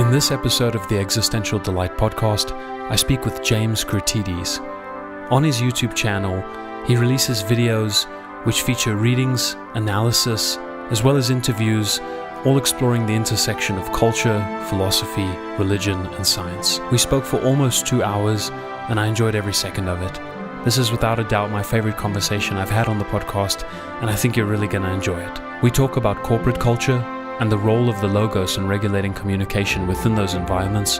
In this episode of the Existential Delight podcast, I speak with James Kourtides. On his YouTube channel, he releases videos which feature readings, analysis, as well as interviews, all exploring the intersection of culture, philosophy, religion, and science. We spoke for almost 2 hours, and I enjoyed every second of it. This is without a doubt my favorite conversation I've had on the podcast, and I think you're really going to enjoy it. We talk about corporate culture and the role of the logos in regulating communication within those environments.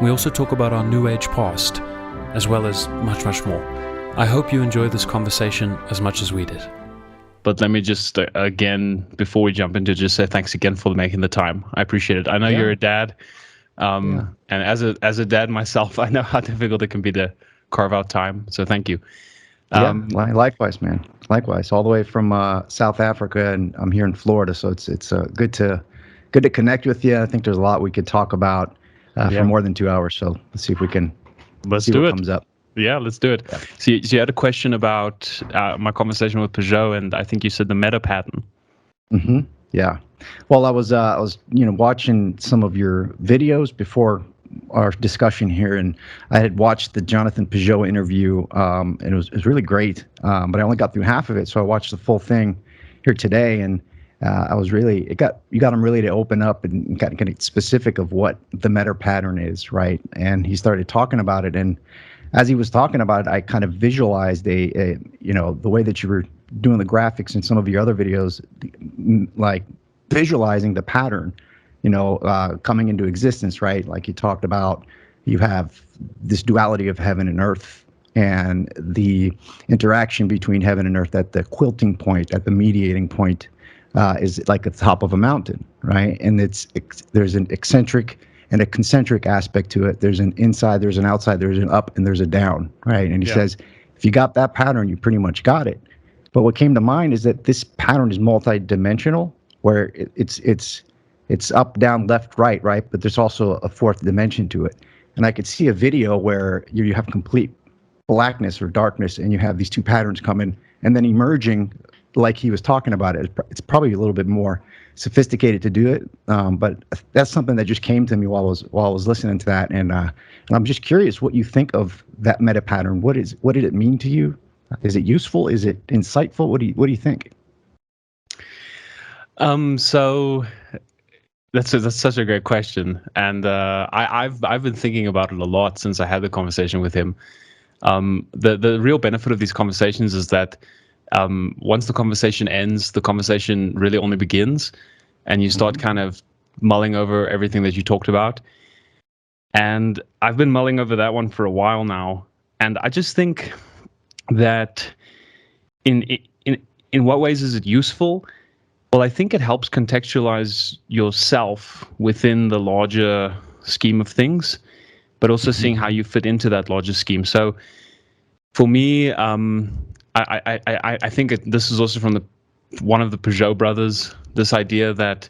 We also talk about our New Age past, as well as much, much more. I hope you enjoy this conversation as much as we did. But let me just, again, before we jump into it, just say thanks again for making the time. I appreciate it. I know you're a dad, and as a dad myself, I know how difficult it can be to carve out time. So thank you. Likewise, man. Likewise, all the way from South Africa, and I'm here in Florida, so it's good to connect with you. I think there's a lot we could talk about for more than 2 hours. So let's see if we can. Let's see do what it. Comes up. Yeah, let's do it. Yeah. So you had a question about my conversation with Peugeot, and I think you said the meta pattern. Mm-hmm. Yeah. Well, I was watching some of your videos before our discussion here, and I had watched the Jonathan Peugeot interview, and it was really great. But I only got through half of it, so I watched the full thing here today, and you got him really to open up and got specific of what the meta pattern is, right? And he started talking about it, and as he was talking about it, I kind of visualized the way that you were doing the graphics in some of your other videos, like visualizing the pattern, coming into existence, right? Like you talked about, you have this duality of heaven and earth, and the interaction between heaven and earth at the quilting point, at the mediating point, is like at the top of a mountain, right? And there's an eccentric and a concentric aspect to it. There's an inside, there's an outside, there's an up, and there's a down, right? And he says, if you got that pattern, you pretty much got it. But what came to mind is that this pattern is multi-dimensional, where it's up, down, left, right, but there's also a fourth dimension to it. And I could see a video where you have complete blackness or darkness, and you have these two patterns coming and then emerging, like he was talking about it. It's probably a little bit more sophisticated to do it, but that's something that just came to me while I was listening to that, and I'm just curious what you think of that meta pattern. What did it mean to you? Is it useful? Is it insightful? What do you think? So that's such a great question, and I've been thinking about it a lot since I had the conversation with him. The real benefit of these conversations is that once the conversation ends, the conversation really only begins, and you start kind of mulling over everything that you talked about. And I've been mulling over that one for a while now, and I just think that in what ways is it useful? Well, I think it helps contextualize yourself within the larger scheme of things, but also seeing how you fit into that larger scheme. So for me, I think this is also from one of the Peugeot brothers, this idea that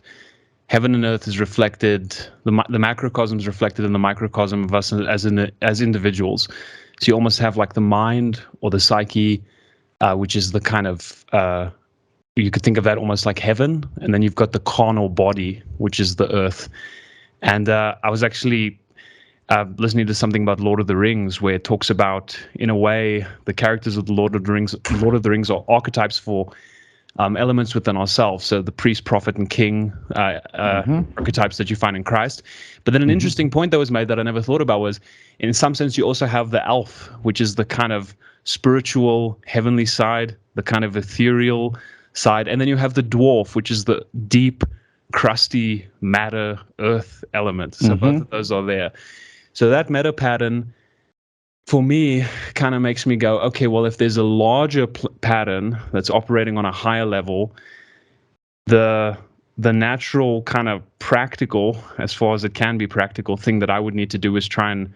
heaven and earth is reflected, the macrocosm is reflected in the microcosm of us as individuals. So you almost have like the mind or the psyche, which is the kind of, you could think of that almost like heaven, and then you've got the carnal body, which is the earth. And I was actually listening to something about Lord of the Rings, where it talks about, in a way, the characters of the Lord of the Rings are archetypes for elements within ourselves. So the priest, prophet, and king archetypes that you find in Christ. But then an interesting point that was made that I never thought about was, in some sense, you also have the elf, which is the kind of spiritual, heavenly side, the kind of ethereal side, and then you have the dwarf, which is the deep, crusty matter, earth element. So both of those are there. So that meta pattern, for me, kind of makes me go, okay, well, if there's a larger pattern that's operating on a higher level, the natural kind of practical, as far as it can be practical, thing that I would need to do is try and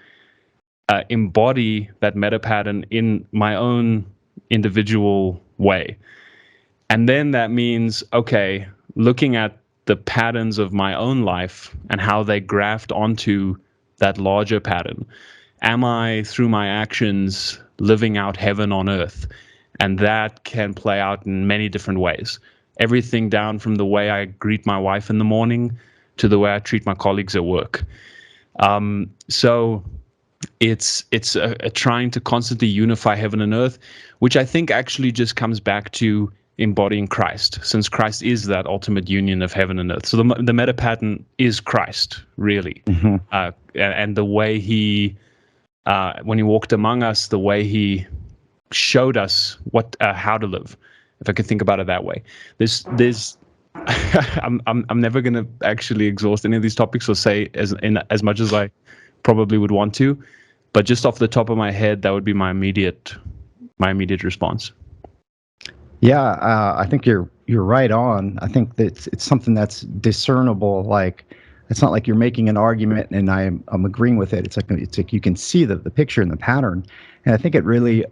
embody that meta pattern in my own individual way. And then that means, okay, looking at the patterns of my own life and how they graft onto that larger pattern. Am I, through my actions, living out heaven on earth? And that can play out in many different ways. Everything down from the way I greet my wife in the morning, to the way I treat my colleagues at work. So it's a trying to constantly unify heaven and earth, which I think actually just comes back to embodying Christ, since Christ is that ultimate union of heaven and earth. So the meta pattern is Christ, really. And the way he, when he walked among us, the way he showed us how to live, if I could think about it that way. There's I'm never going to actually exhaust any of these topics or say as much as I probably would want to, but just off the top of my head, that would be my immediate response. Yeah, I think you're right on. I think that it's something that's discernible. Like, it's not like you're making an argument and I'm agreeing with it. It's like you can see the picture and the pattern. And I think it really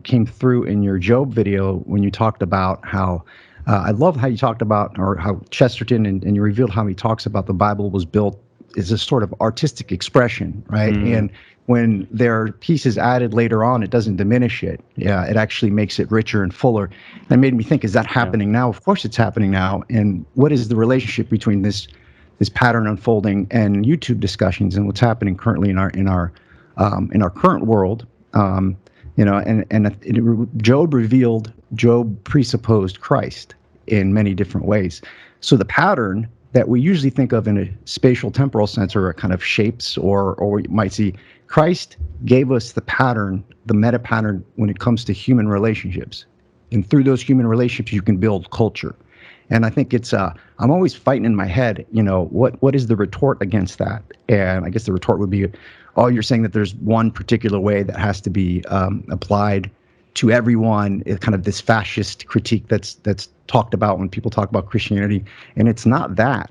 came through in your Job video when you talked about how I love how you talked about, or how Chesterton and you revealed how he talks about the Bible was built as a sort of artistic expression, right? And when there are pieces added later on, it doesn't diminish it. Yeah, it actually makes it richer and fuller. That made me think, is that happening now? Of course it's happening now. And what is the relationship between this pattern unfolding and YouTube discussions and what's happening currently in our current world? Job presupposed Christ in many different ways. So the pattern that we usually think of in a spatial temporal sense, or a kind of shapes, or you might see, Christ gave us the pattern, the meta pattern, when it comes to human relationships. And through those human relationships, you can build culture. And I think it's I'm always fighting in my head, what is the retort against that? And I guess the retort would be, oh, you're saying that there's one particular way that has to be applied to everyone, kind of this fascist critique that's talked about when people talk about Christianity. And it's not that,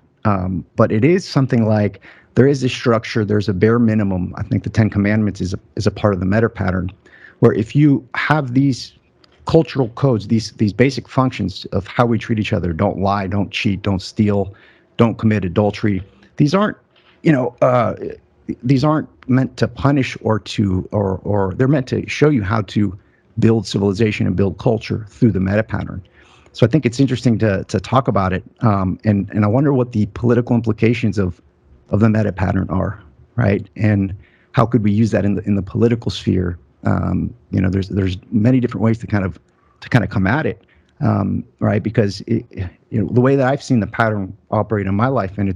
but it is something like, there is a structure, there's a bare minimum. I think the Ten Commandments is a part of the meta pattern, where if you have these cultural codes, these basic functions of how we treat each other, don't lie, don't cheat, don't steal, don't commit adultery, these aren't meant to punish or they're meant to show you how to build civilization and build culture through the meta pattern. So I think it's interesting to talk about it, and I wonder what the political implications of the meta pattern are, right? And how could we use that in the political sphere? There's many different ways to kind of come at it, right? Because the way that I've seen the pattern operate in my life, and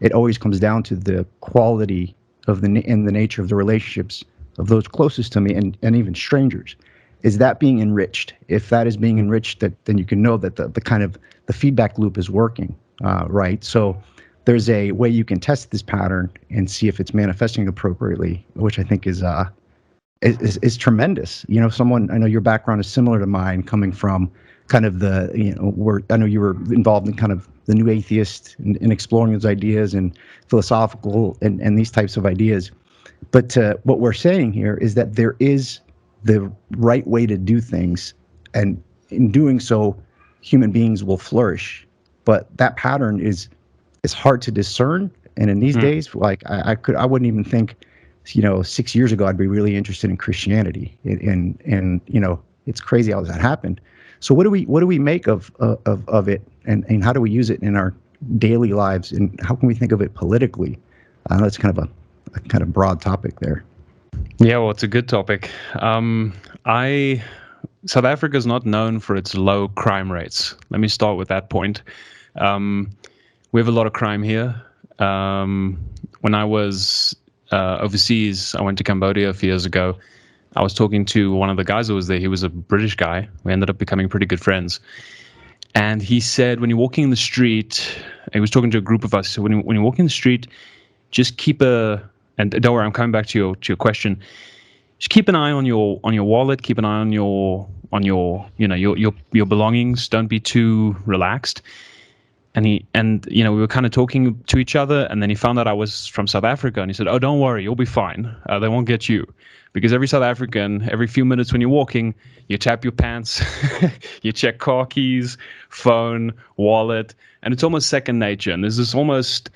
it always comes down to the quality of the nature of the relationships of those closest to me, and even strangers. Is that being enriched? If that is being enriched, then you can know that the kind of the feedback loop is working, right? So there's a way you can test this pattern and see if it's manifesting appropriately, which I think is tremendous. I know your background is similar to mine, coming from kind of where I know you were involved in kind of the new atheist and exploring those ideas and philosophical and these types of ideas. But what we're saying here is that there is the right way to do things, and in doing so, human beings will flourish. But that pattern is hard to discern. And in these days, like I wouldn't even think, 6 years ago, I'd be really interested in Christianity, and it's crazy how that happened. So what do we make of it, and how do we use it in our daily lives, and how can we think of it politically? That's kind of a kind of broad topic there. Yeah, well, it's a good topic. South Africa is not known for its low crime rates. Let me start with that point. We have a lot of crime here. When I was overseas, I went to Cambodia a few years ago. I was talking to one of the guys that was there. He was a British guy. We ended up becoming pretty good friends. And he said, when you're walking in the street, he was talking to a group of us. So when you're walking in the street, just keep and don't worry, I'm coming back to your question. Just keep an eye on your wallet. Keep an eye on your belongings. Don't be too relaxed. And we were kind of talking to each other, and then he found out I was from South Africa, and he said, "Oh, don't worry, you'll be fine. They won't get you, because every South African, every few minutes when you're walking, you tap your pants, you check car keys, phone, wallet, and it's almost second nature. And there's this almost,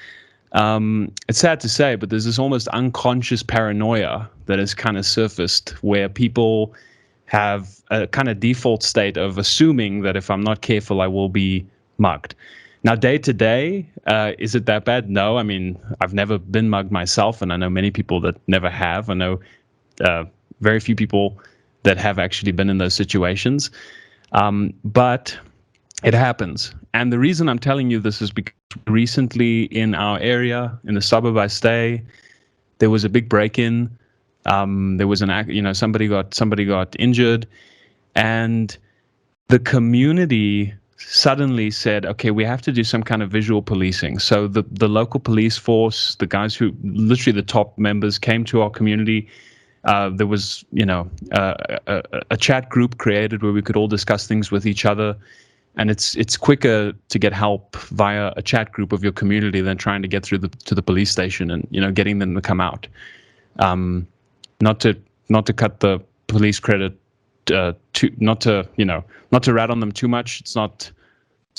it's sad to say, but there's this almost unconscious paranoia that has kind of surfaced, where people have a kind of default state of assuming that if I'm not careful, I will be mugged." Now, day to day, is it that bad? No. I mean, I've never been mugged myself, and I know many people that never have. I know uh, very few people that have actually been in those situations. But it happens. And the reason I'm telling you this is because recently in our area, in the suburb I stay, there was a big break-in. There was somebody got injured, and the community suddenly said, okay, we have to do some kind of visual policing. So the local police force, the guys who literally the top members came to our community. There was, a chat group created where we could all discuss things with each other. And it's quicker to get help via a chat group of your community than trying to get through to the police station and, getting them to come out. Not to cut the police credit, not to rat on them too much. It's not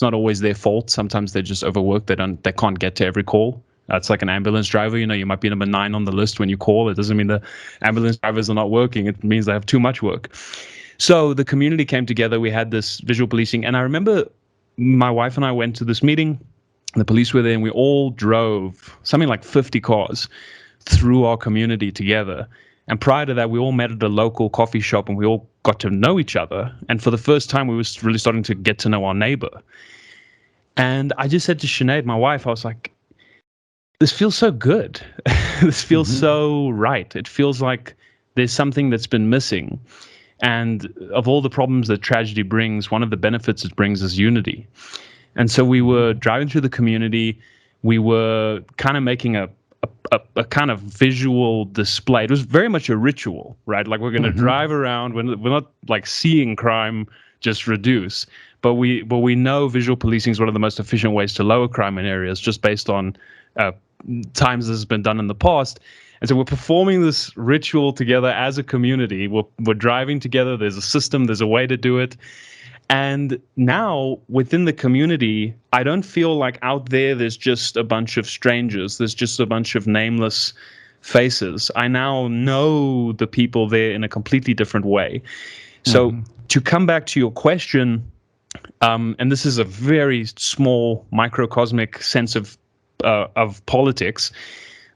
always their fault. Sometimes they're just overworked. They can't get to every call. It's like an ambulance driver. You might be number 9 on the list when you call. It doesn't mean the ambulance drivers are not working. It means they have too much work. So the community came together. We had this visual policing. And I remember my wife and I went to this meeting. The police were there, and we all drove something like 50 cars through our community together. And prior to that, we all met at a local coffee shop, and we all got to know each other. And for the first time, we were really starting to get to know our neighbor. And I just said to Sinead, my wife, I was like, this feels so good. This feels so right. It feels like there's something that's been missing. And of all the problems that tragedy brings, one of the benefits it brings is unity. And so we were driving through the community. We were kind of making a kind of visual display. It was very much a ritual, right? Like, we're going to drive around. We're not like seeing crime just reduce, but we know visual policing is one of the most efficient ways to lower crime in areas, just based on times this has been done in the past. And so we're performing this ritual together as a community. We're driving together. There's a system. There's a way to do it. And now within the community, I don't feel like out there's just a bunch of strangers. There's just a bunch of nameless faces. I now know the people there in a completely different way. So to come back to your question, and this is a very small microcosmic sense of politics,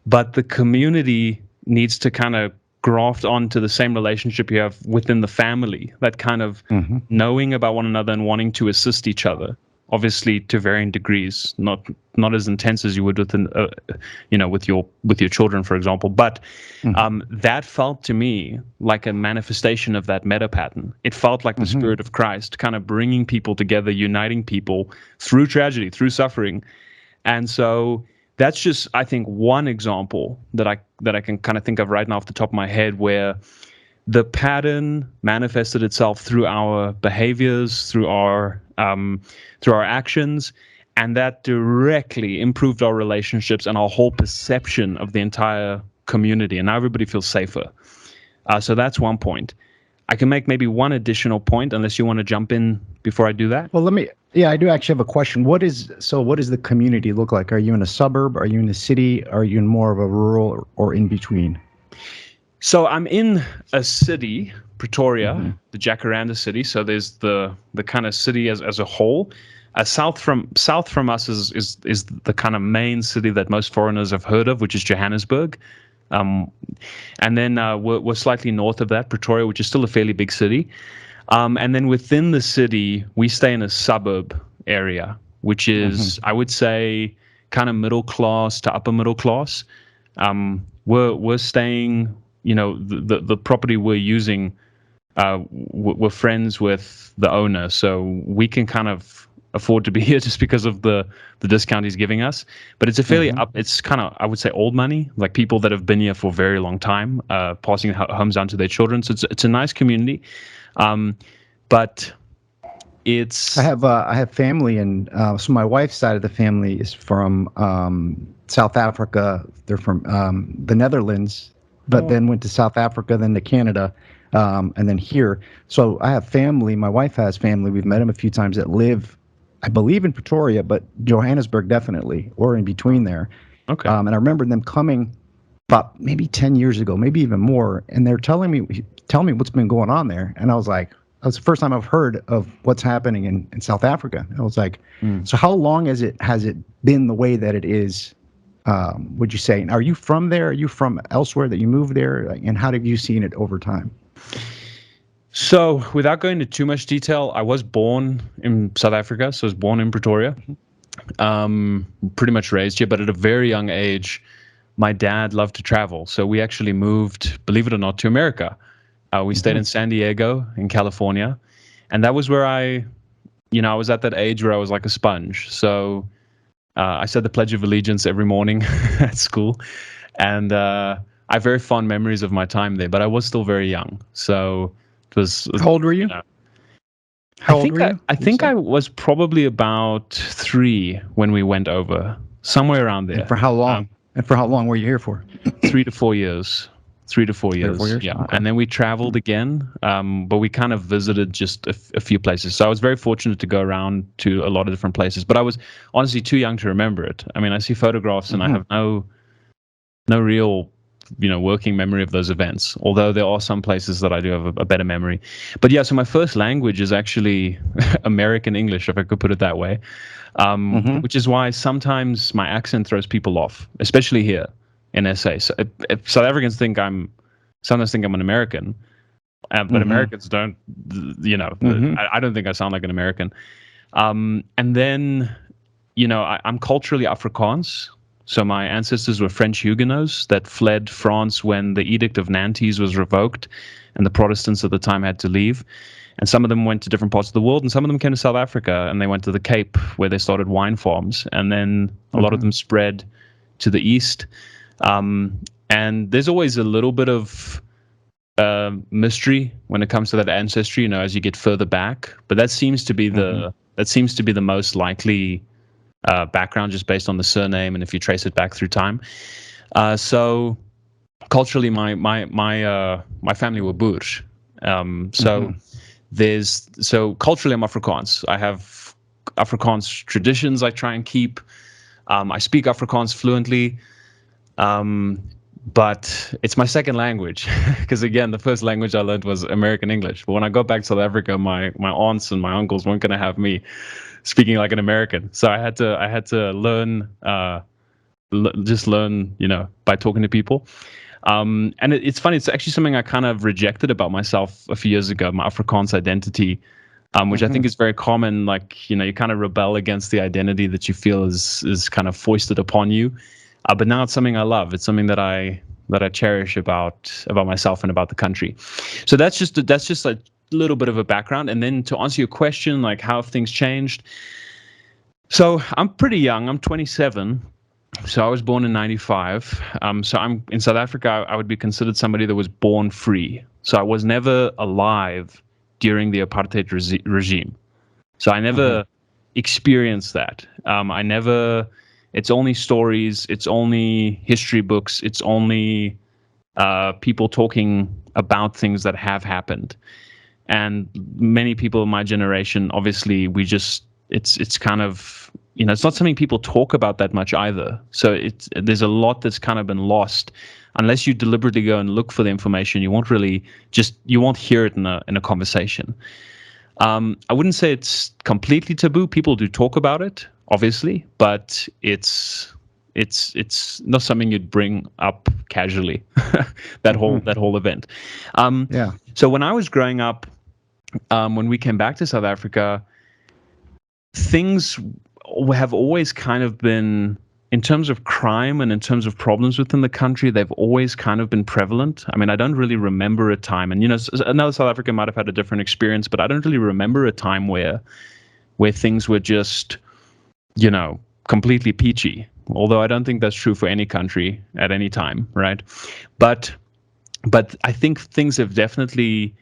but the community needs to kind of graft onto the same relationship you have within the family, that kind of knowing about one another and wanting to assist each other, obviously to varying degrees, not as intense as you would with your children, for example. But that felt to me like a manifestation of that meta pattern. It felt like the Spirit of Christ kind of bringing people together, uniting people through tragedy, through suffering. And so that's just, I think, one example that I can kind of think of right now off the top of my head, where the pattern manifested itself through our behaviors, through our actions, and that directly improved our relationships and our whole perception of the entire community. And now everybody feels safer. So that's one point. I can make maybe one additional point, unless you want to jump in before I do that. Well, I do actually have a question. What does the community look like? Are you in a suburb? Are you in a city? Are you in more of a rural or in between? So I'm in a city, Pretoria, the Jacaranda city. So there's the kind of city as a whole. South from us is the kind of main city that most foreigners have heard of, which is Johannesburg. And then we're slightly north of that, Pretoria, which is still a fairly big city. And then within the city, we stay in a suburb area, which is, I would say, kind of middle class to upper middle class. We're staying, the property we're using, we're friends with the owner, so we can kind of afford to be here just because of the discount he's giving us. But it's a fairly it's kind of, I would say, old money, like people that have been here for a very long time, passing homes down to their children. So it's a nice community. But it's, I have family, and so my wife's side of the family is from South Africa. They're from the Netherlands, but then went to South Africa, then to Canada, and then here. So I have family. My wife has family. We've met them a few times that live, I believe, in Pretoria, but Johannesburg definitely, or in between there. okay. And I remember them coming about maybe 10 years ago, maybe even more, and they're telling me what's been going on there. And I was like, That was the first time I've heard of what's happening in South Africa. I was like, Mm. so how long has it been the way that it is? Would you say? Are you from there? Are you from elsewhere that you moved there? Like, and how have you seen it over time? So, without going into too much detail, I was born in South Africa. So, I was born in Pretoria, pretty much raised here. But at a very young age, my dad loved to travel. So, we actually moved, believe it or not, to America. We stayed in San Diego, in California. And that was where I was at that age where I was like a sponge. So, I said the Pledge of Allegiance every morning at school. And I have very fond memories of my time there, but I was still very young. So, it was, How old were you? I How old think were you? I You think said? I was probably about 3 when we went over, somewhere around And there. for how long? And for how long were you here for? 3 to 4 years. 3 to 4 Three or four years, years. yeah. Okay. And then we traveled again, but we kind of visited just a few places. So I was very fortunate to go around to a lot of different places. But I was honestly too young to remember it. I mean, I see photographs and I have no real working memory of those events, although there are some places that I do have a better memory. But yeah, so my first language is actually American English, if I could put it that way, which is why sometimes my accent throws people off, especially here in SA. So if South Africans sometimes think I'm an American, but Americans don't. I don't think I sound like an American. And then I'm culturally Afrikaans. So my ancestors were French Huguenots that fled France when the Edict of Nantes was revoked and the Protestants at the time had to leave. And some of them went to different parts of the world, and some of them came to South Africa, and they went to the Cape where they started wine farms. And then a lot of them spread to the east. And there's always a little bit of mystery when it comes to that ancestry, as you get further back. But that seems to be the most likely background, just based on the surname, and if you trace it back through time. So culturally, my family were Boers. So culturally, I'm Afrikaans. I have Afrikaans traditions I try and keep. I speak Afrikaans fluently. But it's my second language because, again, the first language I learned was American English. But when I got back to South Africa, my aunts and my uncles weren't going to have me speaking like an American, so I had to learn, just learn, by talking to people. And it's funny. It's actually something I kind of rejected about myself a few years ago, my Afrikaans identity, which I think is very common. Like, you kind of rebel against the identity that you feel is kind of foisted upon you. But now it's something I love. It's something that I cherish about myself and about the country. So that's just a little bit of a background. And then to answer your question, like how have things changed? So I'm pretty young. I'm 27. So I was born in 95. So I'm in South Africa. I would be considered somebody that was born free. So I was never alive during the apartheid regime. So I never experienced that. It's only stories. It's only history books. It's only people talking about things that have happened. And many people in my generation, obviously, it's kind of, it's not something people talk about that much either. So there's a lot that's kind of been lost. Unless you deliberately go and look for the information, you won't hear it in a conversation. I wouldn't say it's completely taboo. People do talk about it, obviously, but it's not something you'd bring up casually. that whole event. Yeah. So when I was growing up, when we came back to South Africa, things have always kind of been, in terms of crime and in terms of problems within the country, they've always kind of been prevalent. I mean, I don't really remember a time, and another South African might have had a different experience, but I don't really remember a time where things were just, completely peachy. Although I don't think that's true for any country at any time, right? But I think things have definitely,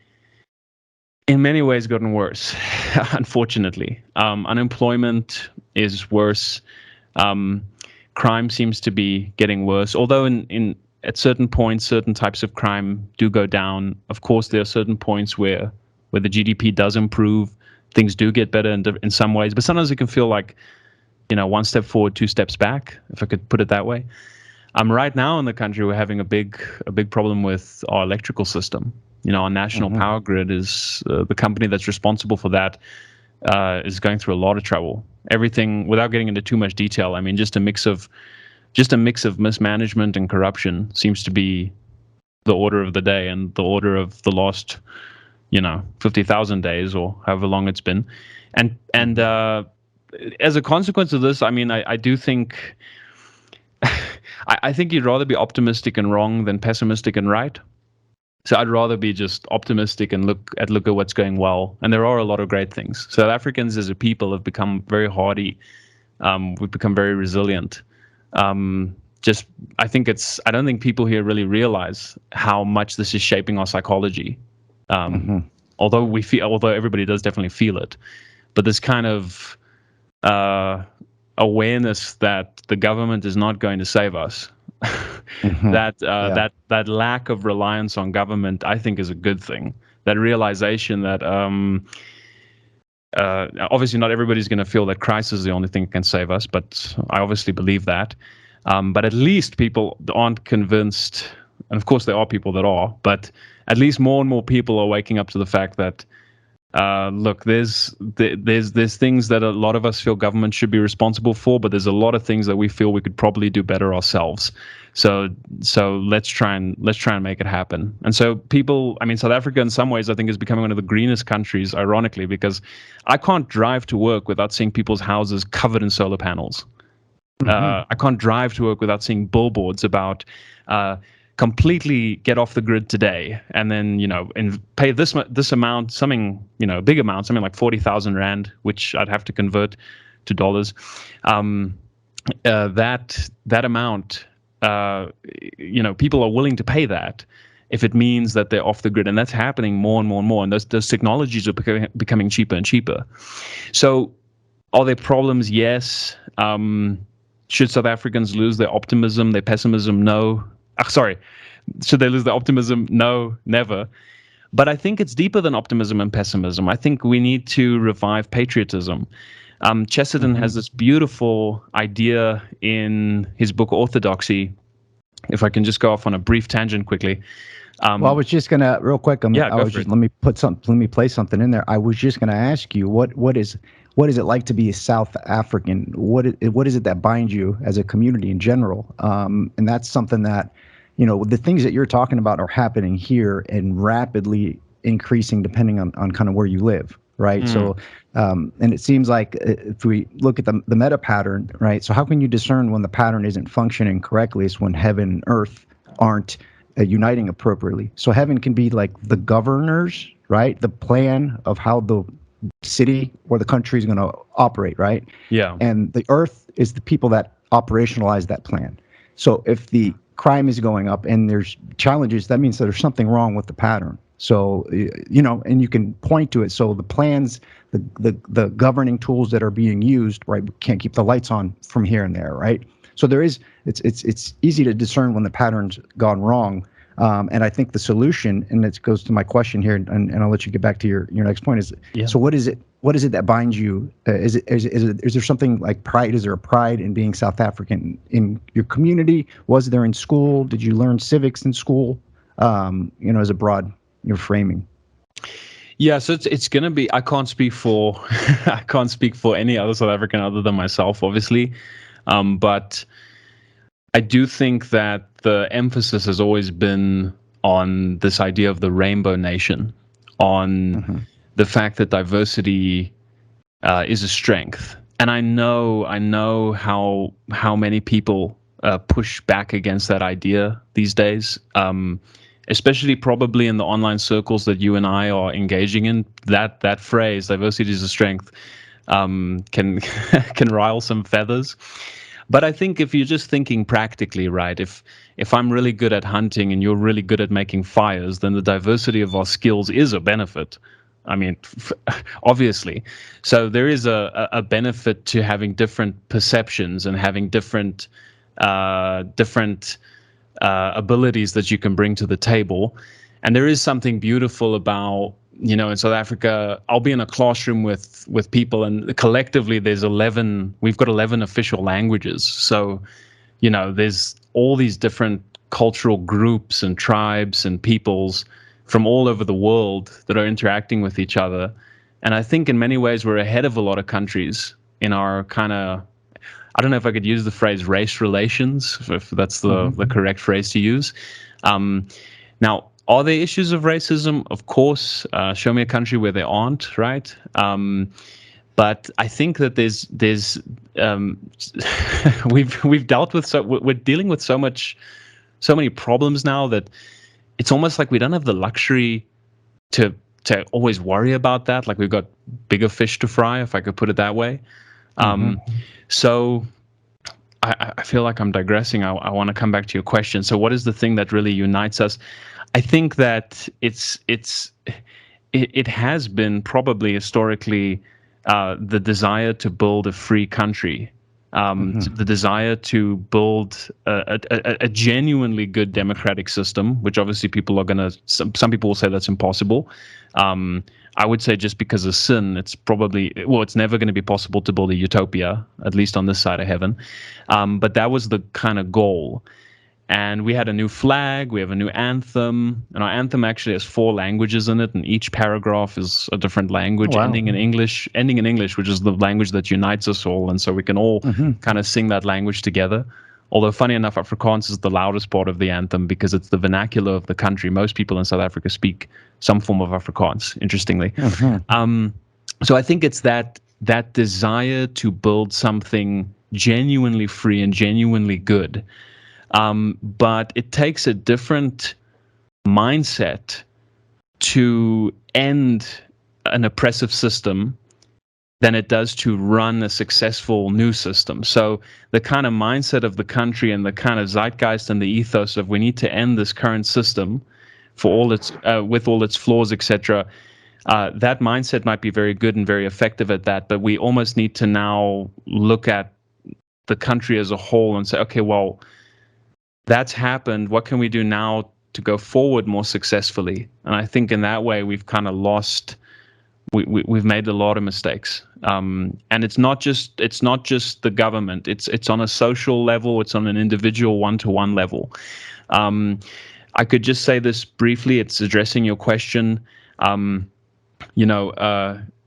in many ways, gotten worse. Unfortunately, unemployment is worse. Crime seems to be getting worse. Although at certain points, certain types of crime do go down. Of course, there are certain points where the GDP does improve. Things do get better in some ways, but sometimes it can feel like, one step forward, two steps back, if I could put it that way. Right now in the country, we're having a big problem with our electrical system. Our national power grid is the company that's responsible for that is going through a lot of trouble. Everything, without getting into too much detail, I mean, just a mix of mismanagement and corruption seems to be the order of the day and the order of the last 50,000 days or however long it's been. And as a consequence of this, I mean, I do think I think you'd rather be optimistic and wrong than pessimistic and right. So I'd rather be just optimistic and look at what's going well. And there are a lot of great things. South Africans as a people have become very hardy. We've become very resilient. I don't think people here really realize how much this is shaping our psychology. Although everybody does definitely feel it, but this kind of awareness that the government is not going to save us, that lack of reliance on government, I think, is a good thing. That realization that obviously not everybody's going to feel that crisis is the only thing that can save us, but I obviously believe that. But at least people aren't convinced, and of course there are people that are, but at least more and more people are waking up to the fact that look, there's things that a lot of us feel government should be responsible for, but there's a lot of things that we feel we could probably do better ourselves. So let's try and make it happen. And so South Africa in some ways I think is becoming one of the greenest countries, ironically, because I can't drive to work without seeing people's houses covered in solar panels. I can't drive to work without seeing billboards about completely get off the grid today, and then and pay this amount, something a big amount, something like 40,000 rand, which I'd have to convert to dollars. That amount, people are willing to pay that if it means that they're off the grid, and that's happening more and more and more. And those technologies are becoming cheaper and cheaper. So, are there problems? Yes. Should South Africans lose their optimism, their pessimism? No. Should they lose their optimism? No, never. But I think it's deeper than optimism and pessimism. I think we need to revive patriotism. Chesterton has this beautiful idea in his book Orthodoxy. If I can just go off on a brief tangent quickly. I was just gonna real quick. Let me play something in there. I was just gonna ask you what is it like to be a South African? What is it that binds you as a community in general? And that's something that, the things that you're talking about are happening here and rapidly increasing depending on kind of where you live, right? So, and it seems like if we look at the meta pattern, right? So how can you discern when the pattern isn't functioning correctly? It's when heaven and earth aren't uniting appropriately. So heaven can be like the governors, right? The plan of how the city or the country is going to operate, right? Yeah. And the earth is the people that operationalize that plan. So if the crime is going up and there's challenges, that means that there's something wrong with the pattern. So, and you can point to it. So the plans, the governing tools that are being used, right? We can't keep the lights on from here and there, right? So it's easy to discern when the pattern's gone wrong. And I think the solution, and it goes to my question here, and I'll let you get back to your next point, is so what is it that binds you? Is there something like pride? Is there a pride in being South African in your community? Was there in school? Did you learn civics in school? As a broad your framing. Yeah, so it's gonna be. I can't speak for any other South African other than myself, obviously, but I do think that the emphasis has always been on this idea of the rainbow nation, on the fact that diversity is a strength. And I know how many people push back against that idea these days, especially probably in the online circles that you and I are engaging in. That phrase, diversity is a strength, can rile some feathers. But I think if you're just thinking practically, right, if I'm really good at hunting and you're really good at making fires, then the diversity of our skills is a benefit. I mean, obviously. So there is a benefit to having different perceptions and having different abilities that you can bring to the table. And there is something beautiful about, in South Africa, I'll be in a classroom with people, and collectively we've got 11 official languages. So, there's all these different cultural groups and tribes and peoples from all over the world that are interacting with each other. And I think in many ways we're ahead of a lot of countries in our kind of, I don't know if I could use the phrase race relations, if that's the correct phrase to use. Now, are there issues of racism? Of course. Show me a country where there aren't, right? But I think that there's we've dealt with we're dealing with so many problems now that it's almost like we don't have the luxury to always worry about that. Like we've got bigger fish to fry, if I could put it that way. So I feel like I'm digressing. I want to come back to your question. So what is the thing that really unites us? I think that it has been probably historically the desire to build a free country, the desire to build a genuinely good democratic system, which obviously people are going to, some people will say that's impossible. I would say just because of sin, it's never going to be possible to build a utopia, at least on this side of heaven. But that was the kind of goal. And we had a new flag, we have a new anthem, and our anthem actually has 4 languages in it, and each paragraph is a different language, ending in English, which is the language that unites us all, and so we can all kind of sing that language together. Although, funny enough, Afrikaans is the loudest part of the anthem because it's the vernacular of the country. Most people in South Africa speak some form of Afrikaans, interestingly. So I think it's that desire to build something genuinely free and genuinely good. But it takes a different mindset to end an oppressive system than it does to run a successful new system. So the kind of mindset of the country and the kind of zeitgeist and the ethos of we need to end this current system for all its with all its flaws, etc. That mindset might be very good and very effective at that, but we almost need to now look at the country as a whole and say, okay, well, that's happened. What can we do now to go forward more successfully? And I think in that way we've kind of lost. We've made a lot of mistakes, and it's not just the government. It's on a social level. It's on an individual one-to-one level. I could just say this briefly. It's addressing your question.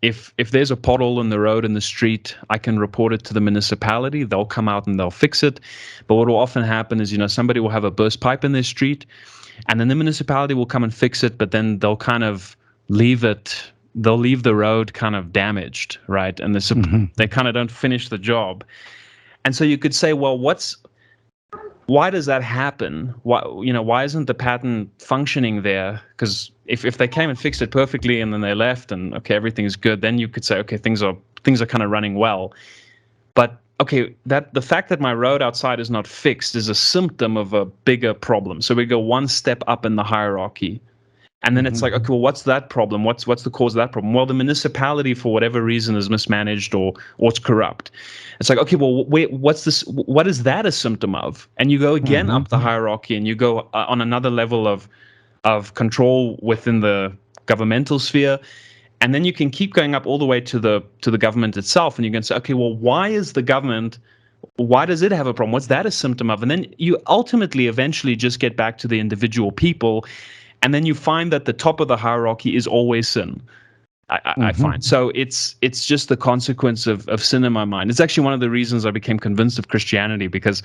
If there's a pothole in the road in the street, I can report it to the municipality. They'll come out and they'll fix it. But what will often happen is, somebody will have a burst pipe in their street, and then the municipality will come and fix it. But then they'll kind of leave it. They'll leave the road kind of damaged, right? And they kind of don't finish the job. And so you could say, well, why does that happen? Why isn't the pattern functioning there? Because if they came and fixed it perfectly and then they left and okay, everything is good, then you could say, okay, things are kind of running well. But okay, the fact that my road outside is not fixed is a symptom of a bigger problem. So we go one step up in the hierarchy. And then it's like, okay, well, what's that problem? What's the cause of that problem? Well, the municipality, for whatever reason, is mismanaged or it's corrupt. It's like, okay, well, wait, what's this? What is that a symptom of? And you go again up the hierarchy, and you go on another level of control within the governmental sphere, and then you can keep going up all the way to the government itself, and you can say, okay, well, why does it have a problem? What's that a symptom of? And then you ultimately, eventually, just get back to the individual people. And then you find that the top of the hierarchy is always sin. I find. So it's just the consequence of sin in my mind. It's actually one of the reasons I became convinced of Christianity, because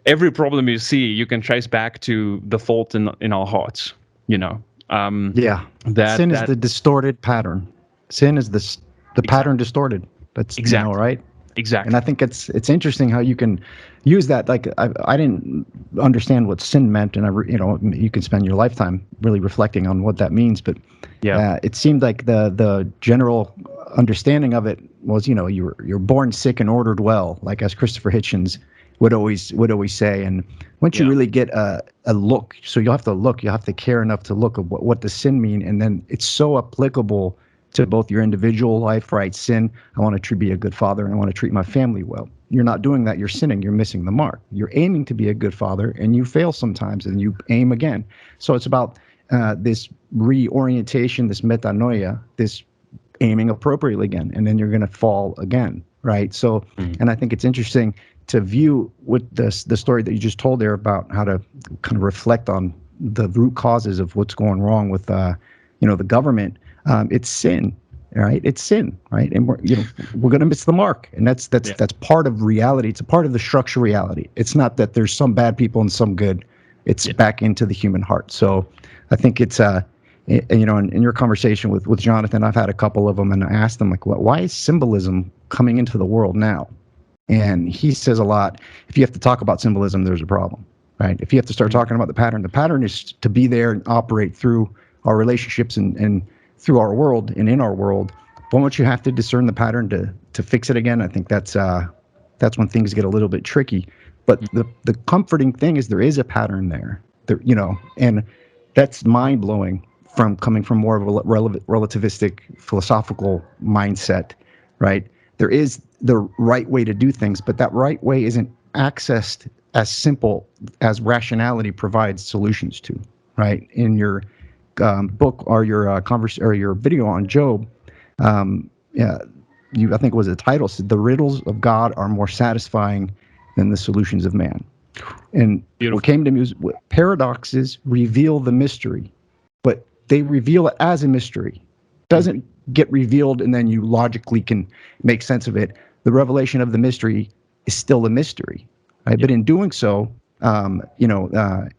every problem you see, you can trace back to the fault in our hearts. Sin is the distorted pattern. Sin is the pattern distorted. That's exactly right. Exactly. And I think it's interesting how you can use that. Like I didn't understand what sin meant, and you can spend your lifetime really reflecting on what that means. But it seemed like the general understanding of it was, you're born sick and ordered well, like as Christopher Hitchens would always say. And once you really get a look, so you have to care enough to look at what does sin mean, and then it's so applicable to both your individual life, right? Sin, I want to be a good father and I want to treat my family well. You're not doing that, you're sinning, you're missing the mark. You're aiming to be a good father and you fail sometimes and you aim again. So it's about this reorientation, this metanoia, this aiming appropriately again, and then you're going to fall again, right? So, and I think it's interesting to view with the story that you just told there about how to kind of reflect on the root causes of what's going wrong with the government, it's sin, right? It's sin, right? And we're going to miss the mark, and that's part of reality. It's a part of the structure of reality. It's not that there's some bad people and some good. It's back into the human heart. So I think it's in your conversation with Jonathan, I've had a couple of them, and I asked them, like, why is symbolism coming into the world now? And he says a lot, if you have to talk about symbolism, there's a problem, right? If you have to start talking about the pattern is to be there and operate through our relationships and through our world and in our world. But once you have to discern the pattern to fix it again, I think that's when things get a little bit tricky. But the comforting thing is there is a pattern there, and that's mind blowing coming from more of a relativistic philosophical mindset, right? There is the right way to do things, but that right way isn't accessed as simple as rationality provides solutions to, right? In your book or your or your video on Job, I think it was the title said, "The riddles of God are more satisfying than the solutions of man." And Beautiful. what came to me was paradoxes reveal the mystery, but they reveal it as a mystery. It doesn't get revealed and then you logically can make sense of it. The revelation of the mystery is still a mystery, right? But in doing so,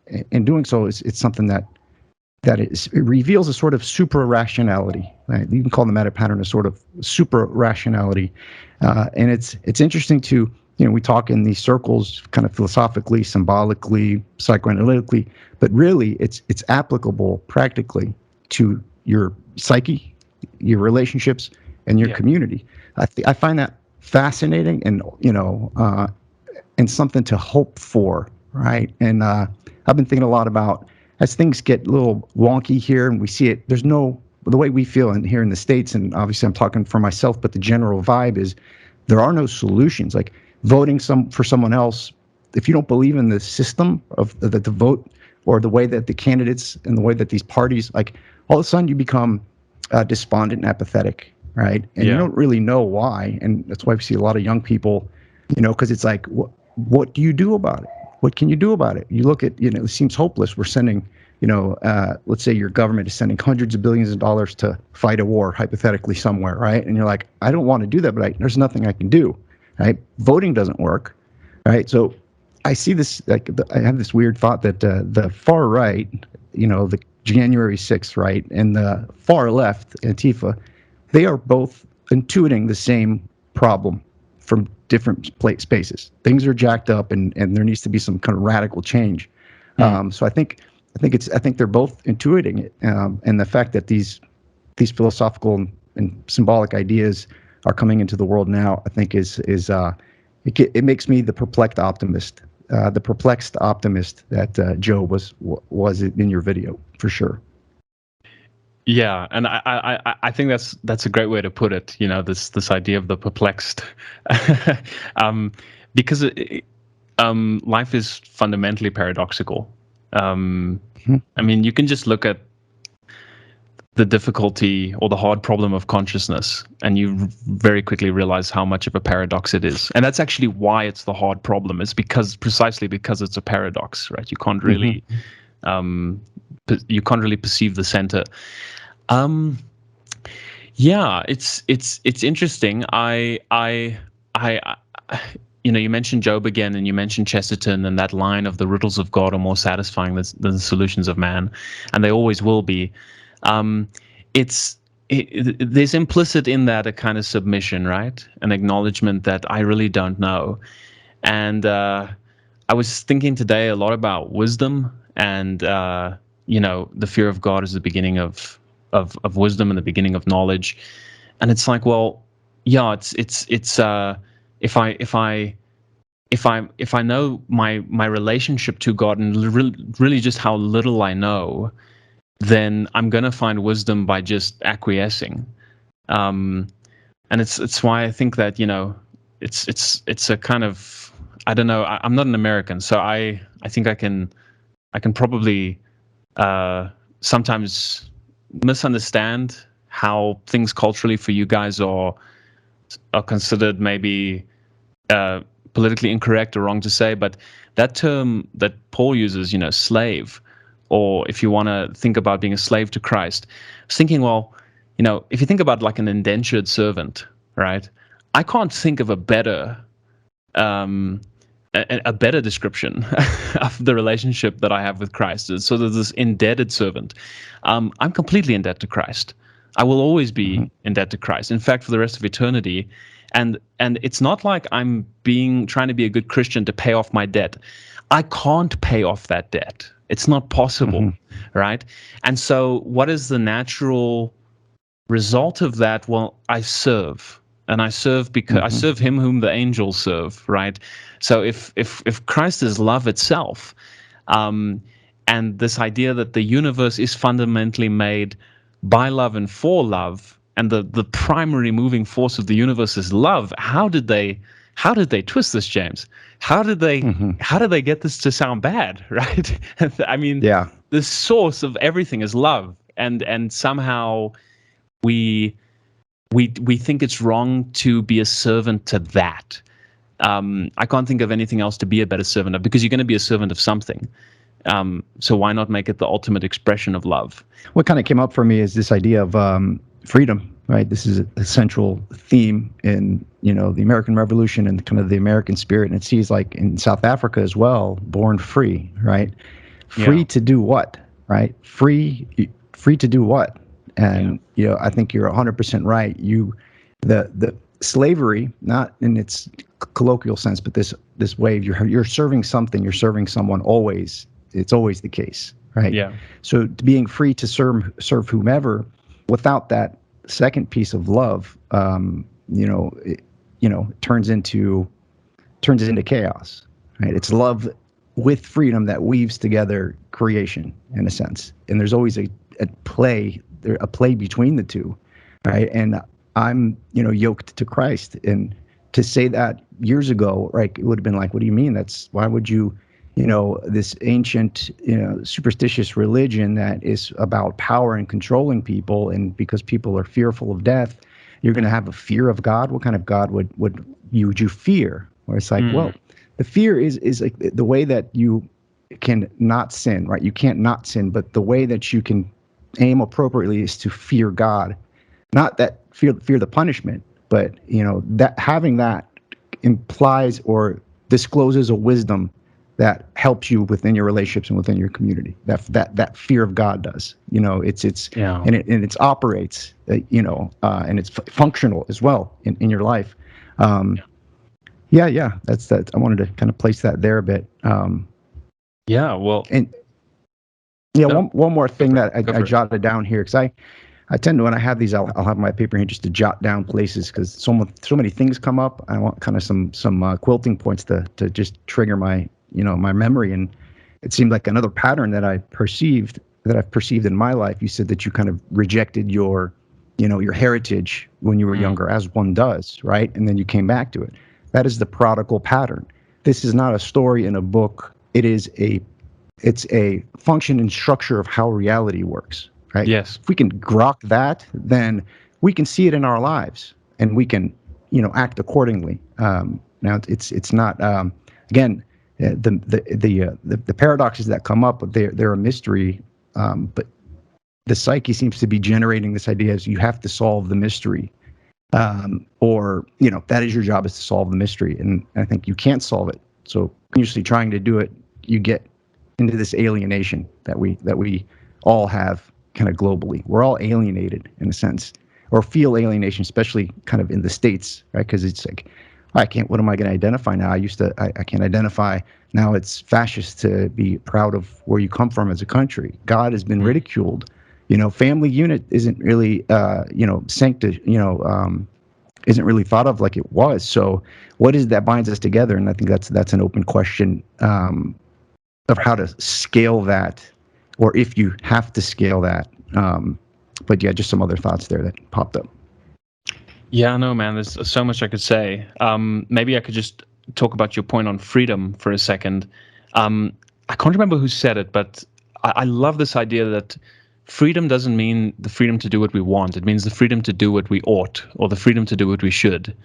it's something that it reveals a sort of super rationality. Right? You can call the matter pattern a sort of super rationality, and it's interesting to. We talk in these circles kind of philosophically, symbolically, psychoanalytically, but really it's applicable practically to your psyche, your relationships, and your community. I find that fascinating and something to hope for, right? And I've been thinking a lot about as things get a little wonky here and we see it, the way we feel here in the States, and obviously I'm talking for myself, but the general vibe is there are no solutions. Like voting for someone else, if you don't believe in the system of the vote or the way that the candidates and the way that these parties, like all of a sudden you become despondent and apathetic, right? And you don't really know why. And that's why we see a lot of young people, because it's like, what do you do about it? What can you do about it? You look at, it seems hopeless. We're sending, let's say your government is sending hundreds of billions of dollars to fight a war, hypothetically somewhere, right? And you're like, I don't want to do that, but there's nothing I can do, right? Voting doesn't work, right? So I see this, I have this weird thought that the far right, the January 6th right, and the far left, Antifa, they are both intuiting the same problem from different spaces. Things are jacked up, and there needs to be some kind of radical change. So I think they're both intuiting it, and the fact that these philosophical and symbolic ideas are coming into the world now, I think it makes me the perplexed optimist that Joe was in your video for sure. Yeah, and I think that's a great way to put it. This idea of the perplexed, because life is fundamentally paradoxical. I mean, you can just look at the difficulty or the hard problem of consciousness, and you very quickly realize how much of a paradox it is. And that's actually why it's the hard problem. It's precisely because it's a paradox, right? You can't really, perceive the center. Yeah, it's interesting. You mentioned Job again, and you mentioned Chesterton, and that line of the riddles of God are more satisfying than the solutions of man, and they always will be. There's implicit in that a kind of submission, right? An acknowledgement that I really don't know. And I was thinking today a lot about wisdom, and the fear of God is the beginning of wisdom and the beginning of knowledge. And it's like, well, yeah, it's if I know my relationship to God and really just how little I know, then I'm gonna find wisdom by just acquiescing, and it's why I think that it's a kind of, I don't know. I'm not an American, so I think I can probably sometimes misunderstand how things culturally for you guys are considered maybe politically incorrect or wrong to say, but that term that Paul uses, slave, or if you want to think about being a slave to Christ, I was thinking, well, if you think about like an indentured servant, right? I can't think of a better a better description of the relationship that I have with Christ. So there's this indebted servant. I'm completely in debt to Christ. I will always be in debt to Christ. In fact, for the rest of eternity. And it's not like I'm trying to be a good Christian to pay off my debt. I can't pay off that debt. It's not possible, right? And so what is the natural result of that? Well, I serve. And I serve because I serve him whom the angels serve, right? So if Christ is love itself, and this idea that the universe is fundamentally made by love and for love, and the primary moving force of the universe is love, how did they twist this, James? How did they get this to sound bad, right? I mean, the source of everything is love, and somehow we think it's wrong to be a servant to that. I can't think of anything else to be a better servant of, because you're going to be a servant of something. So why not make it the ultimate expression of love? What kind of came up for me is this idea of freedom, right? This is a central theme in, the American Revolution and kind of the American spirit. And it sees, like in South Africa as well, born free, right? Free to do what, right? Free to do what? And I think you're 100% right. The slavery, not in its colloquial sense, but this way of you're serving something, you're serving someone always. It's always the case, right? Yeah. So being free to serve whomever, without that second piece of love, it turns into chaos, right? It's love with freedom that weaves together creation, in a sense, and there's always a play between the two, right? And I'm yoked to Christ, and to say that years ago, right, it would have been like, what do you mean? Why would you, this ancient, superstitious religion that is about power and controlling people, and because people are fearful of death, you're going to have a fear of God? What kind of God would you fear? Where it's like, well, the fear is like the way that you can not sin, right? You can't not sin, but the way that you can aim appropriately is to fear God, not that fear the punishment, but that having that implies or discloses a wisdom that helps you within your relationships and within your community. That fear of God does, and it operates, and it's functional as well in your life. That's that. I wanted to kind of place that there a bit. One more thing that I jotted down here, because I tend to, when I have these, I'll have my paper here just to jot down places, because so many things come up. I want kind of some quilting points to just trigger my my memory. And it seemed like another pattern that I've perceived in my life. You said that you kind of rejected your heritage when you were younger, as one does, right? And then you came back to it. That is the prodigal pattern. This is not a story in a book. It's a function and structure of how reality works, right? Yes. If we can grok that, then we can see it in our lives, and we can, act accordingly. Now it's not, again, the paradoxes that come up, they're a mystery, but the psyche seems to be generating this idea as you have to solve the mystery, or that is your job, is to solve the mystery, and I think you can't solve it. So usually trying to do it, you get into this alienation that we all have kind of globally. We're all alienated in a sense, or feel alienation, especially kind of in the States, right? Because it's like, what am I going to identify now? I can't identify. Now it's fascist to be proud of where you come from as a country. God has been ridiculed. Family unit isn't really, isn't really thought of like it was. So what is that binds us together? And I think that's an open question, of how to scale that, or if you have to scale that. But yeah, just some other thoughts there that popped up. Yeah, no, man, there's so much I could say. Maybe I could just talk about your point on freedom for a second. I can't remember who said it, but I love this idea that freedom doesn't mean the freedom to do what we want. It means the freedom to do what we ought, or the freedom to do what we should.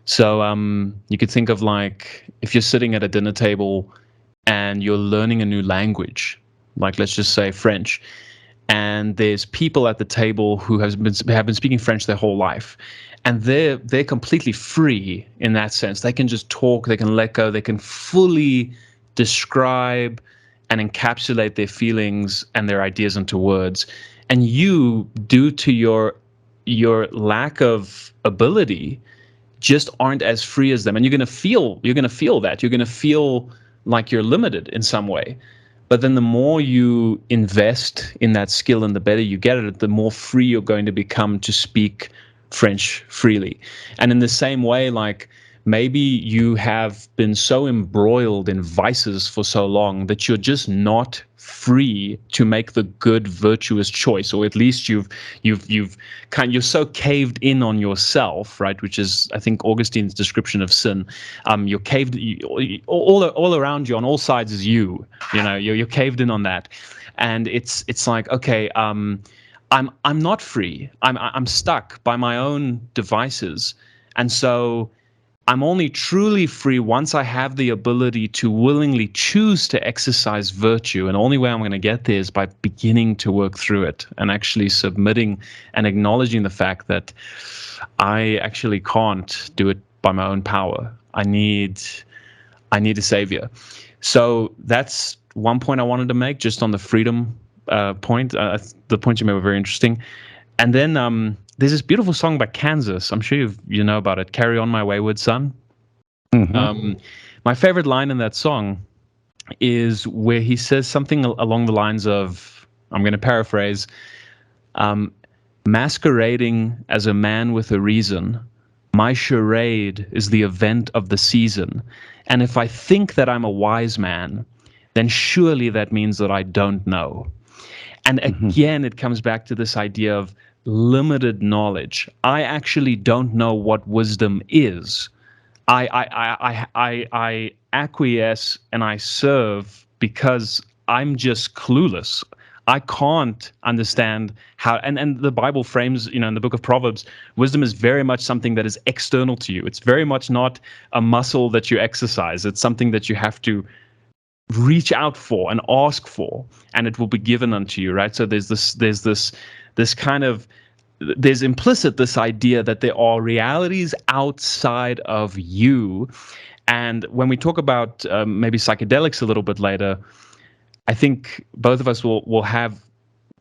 So you could think of, like, if you're sitting at a dinner table and you're learning a new language, like let's just say French, and there's people at the table who have been speaking French their whole life, and they're completely free in that sense. They can just talk, they can let go, they can fully describe and encapsulate their feelings and their ideas into words. And you, due to your lack of ability, just aren't as free as them, and you're going to feel that you're going to feel like you're limited in some way. But then the more you invest in that skill and the better you get at it, the more free you're going to become to speak French freely. And in the same way, like maybe you have been so embroiled in vices for so long that you're just not free to make the good virtuous choice, or at least you're so caved in on yourself, right, which is I think Augustine's description of sin. You're caved all around you, on all sides is you're caved in on that, and it's like, okay, I'm not free. I'm stuck by my own devices, and so I'm only truly free once I have the ability to willingly choose to exercise virtue. And the only way I'm going to get there is by beginning to work through it and actually submitting and acknowledging the fact that I actually can't do it by my own power. I need a savior. So that's one point I wanted to make, just on the freedom point. The points you made were very interesting. And then there's this beautiful song by Kansas. I'm sure you know about it. "Carry On My Wayward Son." Mm-hmm. My favorite line in that song is where he says something along the lines of, I'm going to paraphrase, "Masquerading as a man with a reason, my charade is the event of the season. And if I think that I'm a wise man, then surely that means that I don't know." And again, it comes back to this idea of limited knowledge. I actually don't know what wisdom is. I acquiesce and I serve because I'm just clueless. I can't understand how, and the Bible frames, in the book of Proverbs, wisdom is very much something that is external to you. It's very much not a muscle that you exercise. It's something that you have to reach out for and ask for, and it will be given unto you, right? So there's implicit this idea that there are realities outside of you. And when we talk about maybe psychedelics a little bit later, I think both of us will have,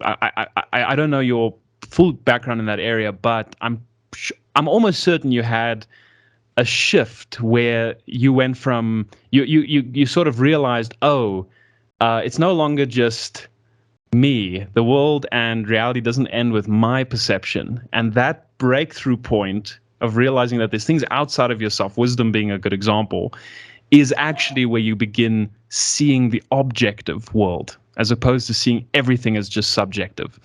I don't know your full background in that area, but I'm almost certain you had a shift where you went from you sort of realized, it's no longer just me. The world and reality doesn't end with my perception. And that breakthrough point of realizing that there's things outside of yourself, wisdom being a good example, is actually where you begin seeing the objective world as opposed to seeing everything as just subjective.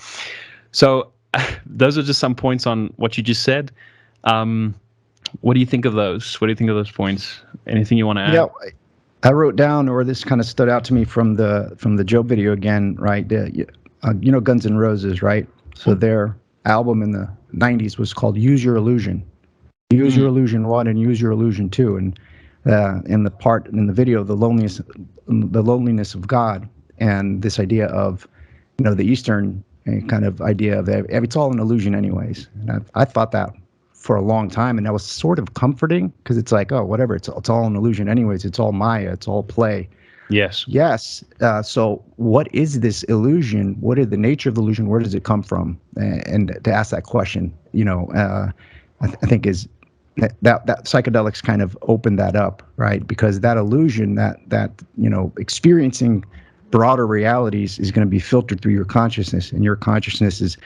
So those are just some points on what you just said. What do you think of those? What do you think of those points? Anything you want to add? Yeah, I wrote down, or this kind of stood out to me from the Joe video again, right? Guns N' Roses, right? So their album in the 90s was called "Use Your Illusion." Use your illusion 1 and use your illusion 2. And in the video, the loneliness of God, and this idea of, the Eastern kind of idea of it's all an illusion anyways. And I thought that for a long time, and that was sort of comforting, because it's like, oh, whatever, it's all an illusion anyways. It's all Maya. It's all play. Yes. So what is this illusion? What is the nature of the illusion? Where does it come from? And to ask that question, I think is that psychedelics kind of opened that up, right? Because that illusion, that experiencing broader realities, is going to be filtered through your consciousness, and your consciousness is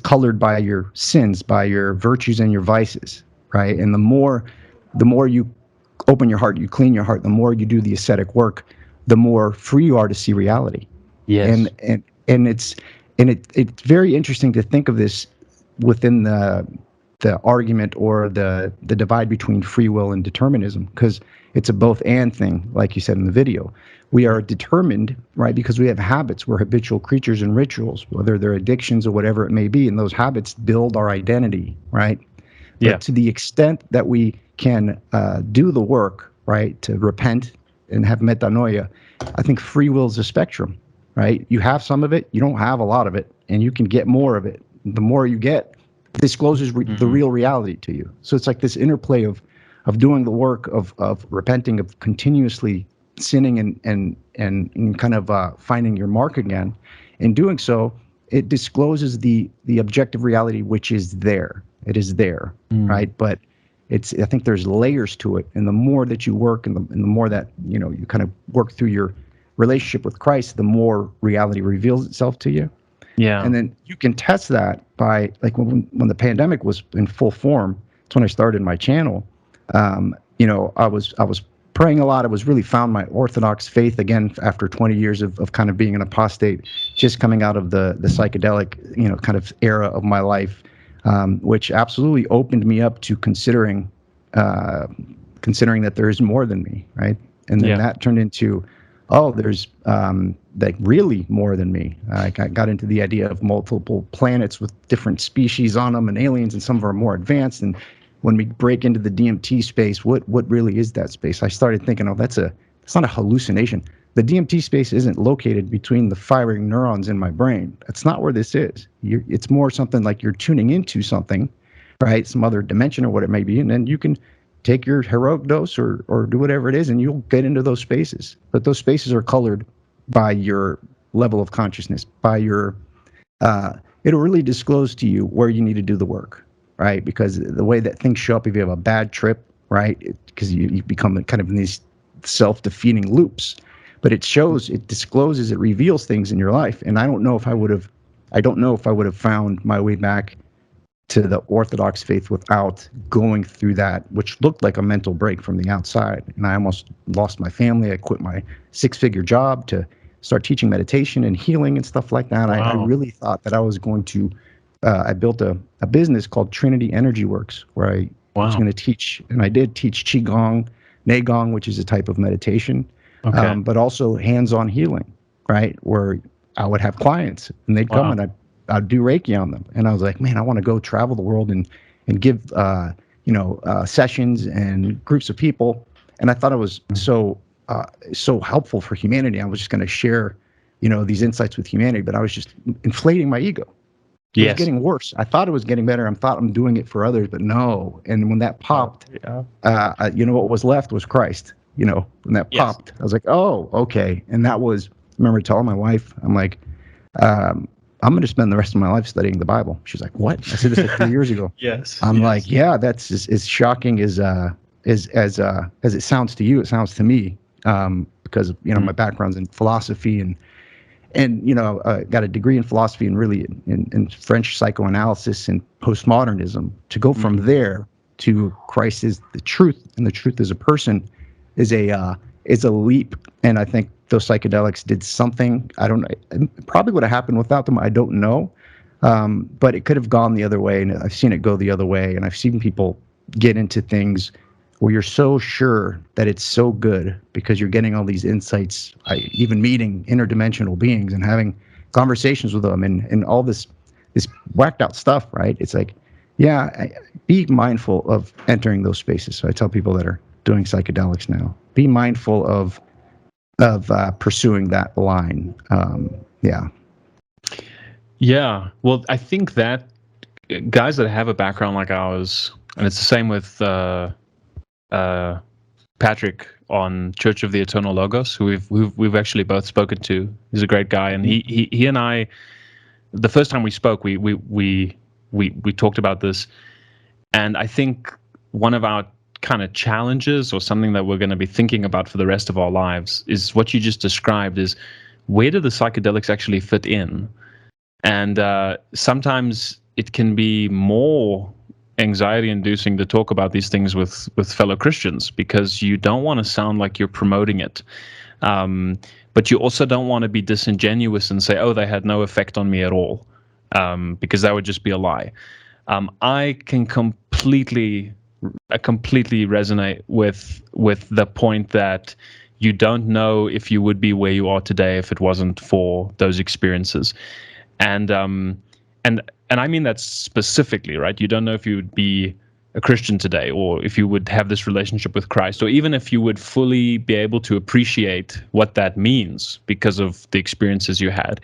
colored by your sins, by your virtues and your vices, right? And the more you open your heart, you clean your heart, the more you do the ascetic work, the more free you are to see reality. Yes. And it's very interesting to think of this within the argument, or the divide between free will and determinism, because it's a both and thing, like you said in the video. We are determined, right, because we have habits. We're habitual creatures and rituals, whether they're addictions or whatever it may be, and those habits build our identity, right? But to the extent that we can do the work, right, to repent and have metanoia, I think free will is a spectrum, right? You have some of it, you don't have a lot of it, and you can get more of it. The more you get, discloses the real reality to you. So it's like this interplay of doing the work of repenting, of continuously sinning and kind of finding your mark again. In doing so, it discloses the objective reality, which is there. It is there, right? But I think there's layers to it, and the more that you work, and the more that you kind of work through your relationship with Christ, the more reality reveals itself to you. Yeah. And then you can test that by, like, when the pandemic was in full form. It's when I started my channel. I was praying a lot. I was really found my Orthodox faith again after 20 years of kind of being an apostate, just coming out of the psychedelic kind of era of my life, which absolutely opened me up to considering that there is more than me, right? And then that turned into, there's like really more than me. I got into the idea of multiple planets with different species on them and aliens, and some of them are more advanced. And when we break into the DMT space, what really is that space? I started thinking, that's not a hallucination. The DMT space isn't located between the firing neurons in my brain. That's not where this is. It's more something like you're tuning into something, right? Some other dimension or what it may be, and then you can take your heroic dose or do whatever it is, and you'll get into those spaces. But those spaces are colored by your level of consciousness, by your it'll really disclose to you where you need to do the work, right? Because the way that things show up, if you have a bad trip, right, because you become kind of in these self-defeating loops. But it discloses, it reveals things in your life. And I don't know if I would have found my way back to the Orthodox faith without going through that, which looked like a mental break from the outside. And I almost lost my family. I quit my 6-figure job to start teaching meditation and healing and stuff like that. Wow. I really thought that I was going to, I built a business called Trinity Energy Works, where I was going to teach, and I did teach Qigong, Neigong, which is a type of meditation, but also hands-on healing, right? Where I would have clients and they'd come and I'd do Reiki on them. And I was like, man, I want to go travel the world and give, sessions and groups of people. And I thought it was so helpful for humanity. I was just going to share, these insights with humanity, but I was just inflating my ego. It was getting worse. I thought it was getting better. I thought I'm doing it for others, but no. And when that popped, what was left was Christ. When that popped, I was like, oh, okay. And that was, I remember telling my wife, I'm like, I'm going to spend the rest of my life studying the Bible. She's like, what? I said this like 3 years ago. I'm like, yeah, that's as shocking as it sounds to you. It sounds to me, because my background's in philosophy and got a degree in philosophy and really in French psychoanalysis and postmodernism. To go from there to Christ is the truth, and the truth is a person, is a leap. And I think those psychedelics did something. I don't know. Probably would have happened without them. I don't know. But it could have gone the other way, and I've seen it go the other way. And I've seen people get into things where you're so sure that it's so good because you're getting all these insights, even meeting interdimensional beings and having conversations with them and all this whacked out stuff, right? It's like, be mindful of entering those spaces. So I tell people that are doing psychedelics now, be mindful of pursuing that line. Yeah. Well, I think that guys that have a background like ours, and it's the same with Patrick on Church of the Eternal Logos, who we've actually both spoken to. He's a great guy, and he and I, the first time we spoke, we talked about this, and I think one of our kind of challenges, or something that we're going to be thinking about for the rest of our lives, is what you just described: is where do the psychedelics actually fit in? And sometimes it can be more anxiety-inducing to talk about these things with fellow Christians, because you don't want to sound like you're promoting it, but you also don't want to be disingenuous and say, "Oh, they had no effect on me at all," because that would just be a lie. I can completely resonate with the point that you don't know if you would be where you are today if it wasn't for those experiences, and I mean that specifically, right? You don't know if you would be a Christian today, or if you would have this relationship with Christ, or even if you would fully be able to appreciate what that means because of the experiences you had,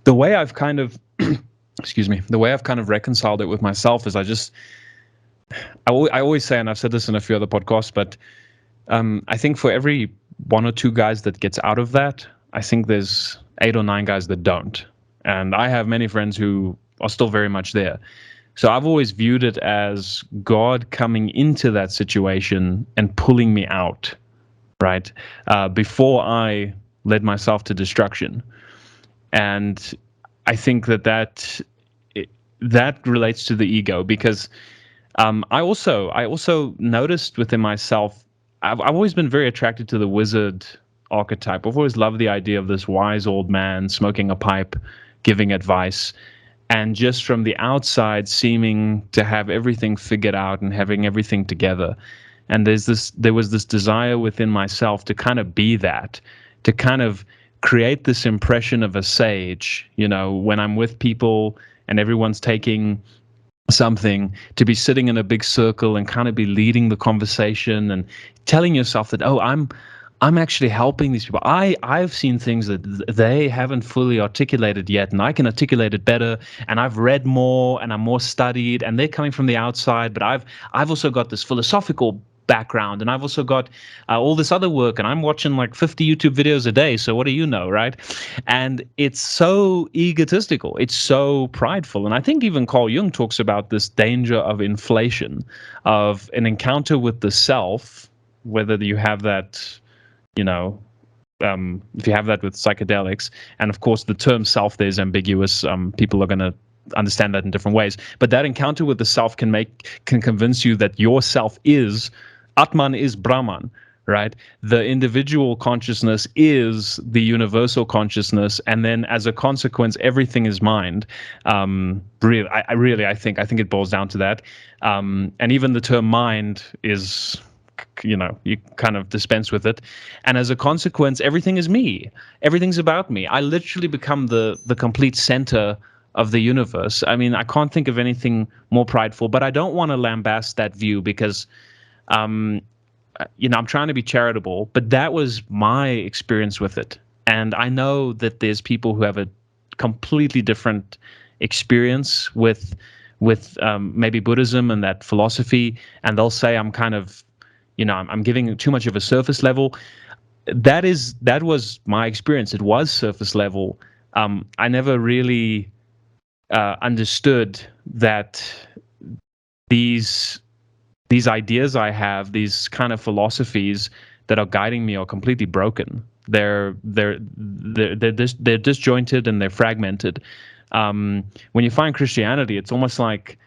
the way I've kind of, excuse me, the way I've kind of reconciled it with myself is I always say, and I've said this in a few other podcasts, but I think for every 1 or 2 guys that gets out of that, I think there's 8 or 9 guys that don't. And I have many friends who are still very much there. So I've always viewed it as God coming into that situation and pulling me out, right? Before I led myself to destruction. And I think that relates to the ego, because I also noticed within myself, I've always been very attracted to the wizard archetype. I've always loved the idea of this wise old man smoking a pipe, giving advice, and just from the outside seeming to have everything figured out and having everything together. And there was this desire within myself to kind of be that, to kind of create this impression of a sage, when I'm with people and everyone's taking something, to be sitting in a big circle and kind of be leading the conversation and telling yourself that, oh, I'm actually helping these people. I've seen things that they haven't fully articulated yet, and I can articulate it better. And I've read more, and I'm more studied. And they're coming from the outside, but I've also got this philosophical background, and I've also got all this other work, and I'm watching like 50 YouTube videos a day. So what do you know, right? And it's so egotistical. It's so prideful. And I think even Carl Jung talks about this danger of inflation, of an encounter with the self, whether you have that. If you have that with psychedelics, and of course the term self there is ambiguous. People are going to understand that in different ways. But that encounter with the self can convince you that your self is Atman, is Brahman, right? The individual consciousness is the universal consciousness, and then as a consequence, everything is mind. I think it boils down to that. And even the term mind is, you kind of dispense with it, and as a consequence, everything is me. Everything's about me. I literally become the complete center of the universe. I mean, I can't think of anything more prideful, but I don't want to lambast that view because, I'm trying to be charitable, but that was my experience with it. And I know that there's people who have a completely different experience with maybe Buddhism and that philosophy, and they'll say I'm kind of, I'm giving too much of a surface level. That was my experience. It was surface level. I never really understood that these ideas I have, these kind of philosophies that are guiding me, are completely broken. They're disjointed and they're fragmented. When you find Christianity, it's almost like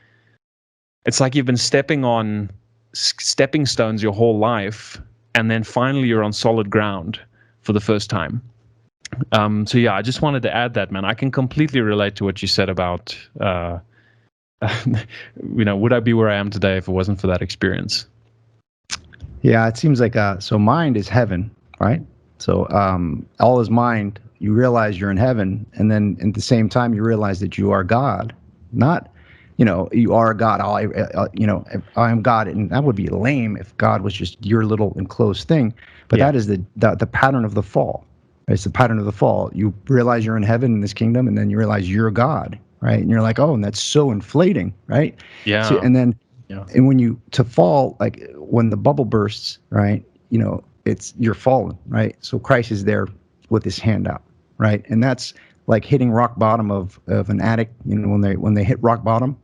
you've been stepping on stepping stones your whole life, and then finally you're on solid ground for the first time. So yeah, I just wanted to add that, man. I can completely relate to what you said about, would I be where I am today if it wasn't for that experience? Yeah, it seems like so mind is heaven, right? So all is mind. You realize you're in heaven, and then at the same time you realize that you are God, not. You are God. I am God, and that would be lame if God was just your little enclosed thing. But that is the pattern of the fall. It's the pattern of the fall. You realize you're in heaven in this kingdom, and then you realize you're God, right? And you're like, oh, and that's so inflating, right? Yeah. So, and then, and when to fall, like when the bubble bursts, right? You're fallen, right? So Christ is there with his hand out, right? And that's like hitting rock bottom of an addict. When they hit rock bottom,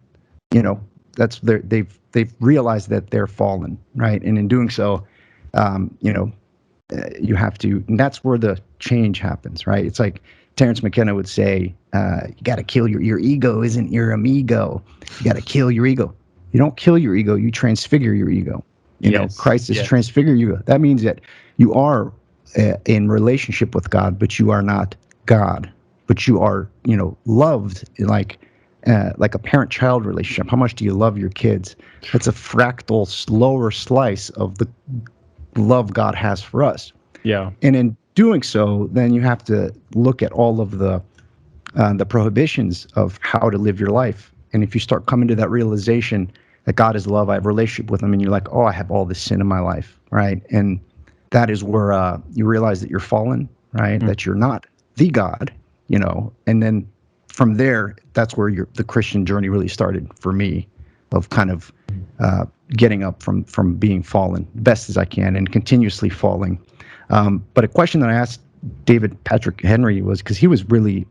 that's they've realized that they're fallen, right? And in doing so, you have to, and that's where the change happens, right? It's like Terrence McKenna would say, you got to kill your ego isn't your amigo. You got to kill your ego. You don't kill your ego, you transfigure your ego. Christ has transfigured you. That means that you are in relationship with God, but you are not God. But you are, loved like a parent-child relationship. How much do you love your kids? That's a fractal, slower slice of the love God has for us. Yeah. And in doing so, then you have to look at all of the prohibitions of how to live your life. And if you start coming to that realization that God is love. I have a relationship with him. And you're like, oh, I have all this sin in my life, right? And that is where you realize that you're fallen, right? That you're not the God, and then from there, that's where the Christian journey really started for me, of kind of getting up from being fallen best as I can and continuously falling. But a question that I asked David Patrick Henry was, because he was really,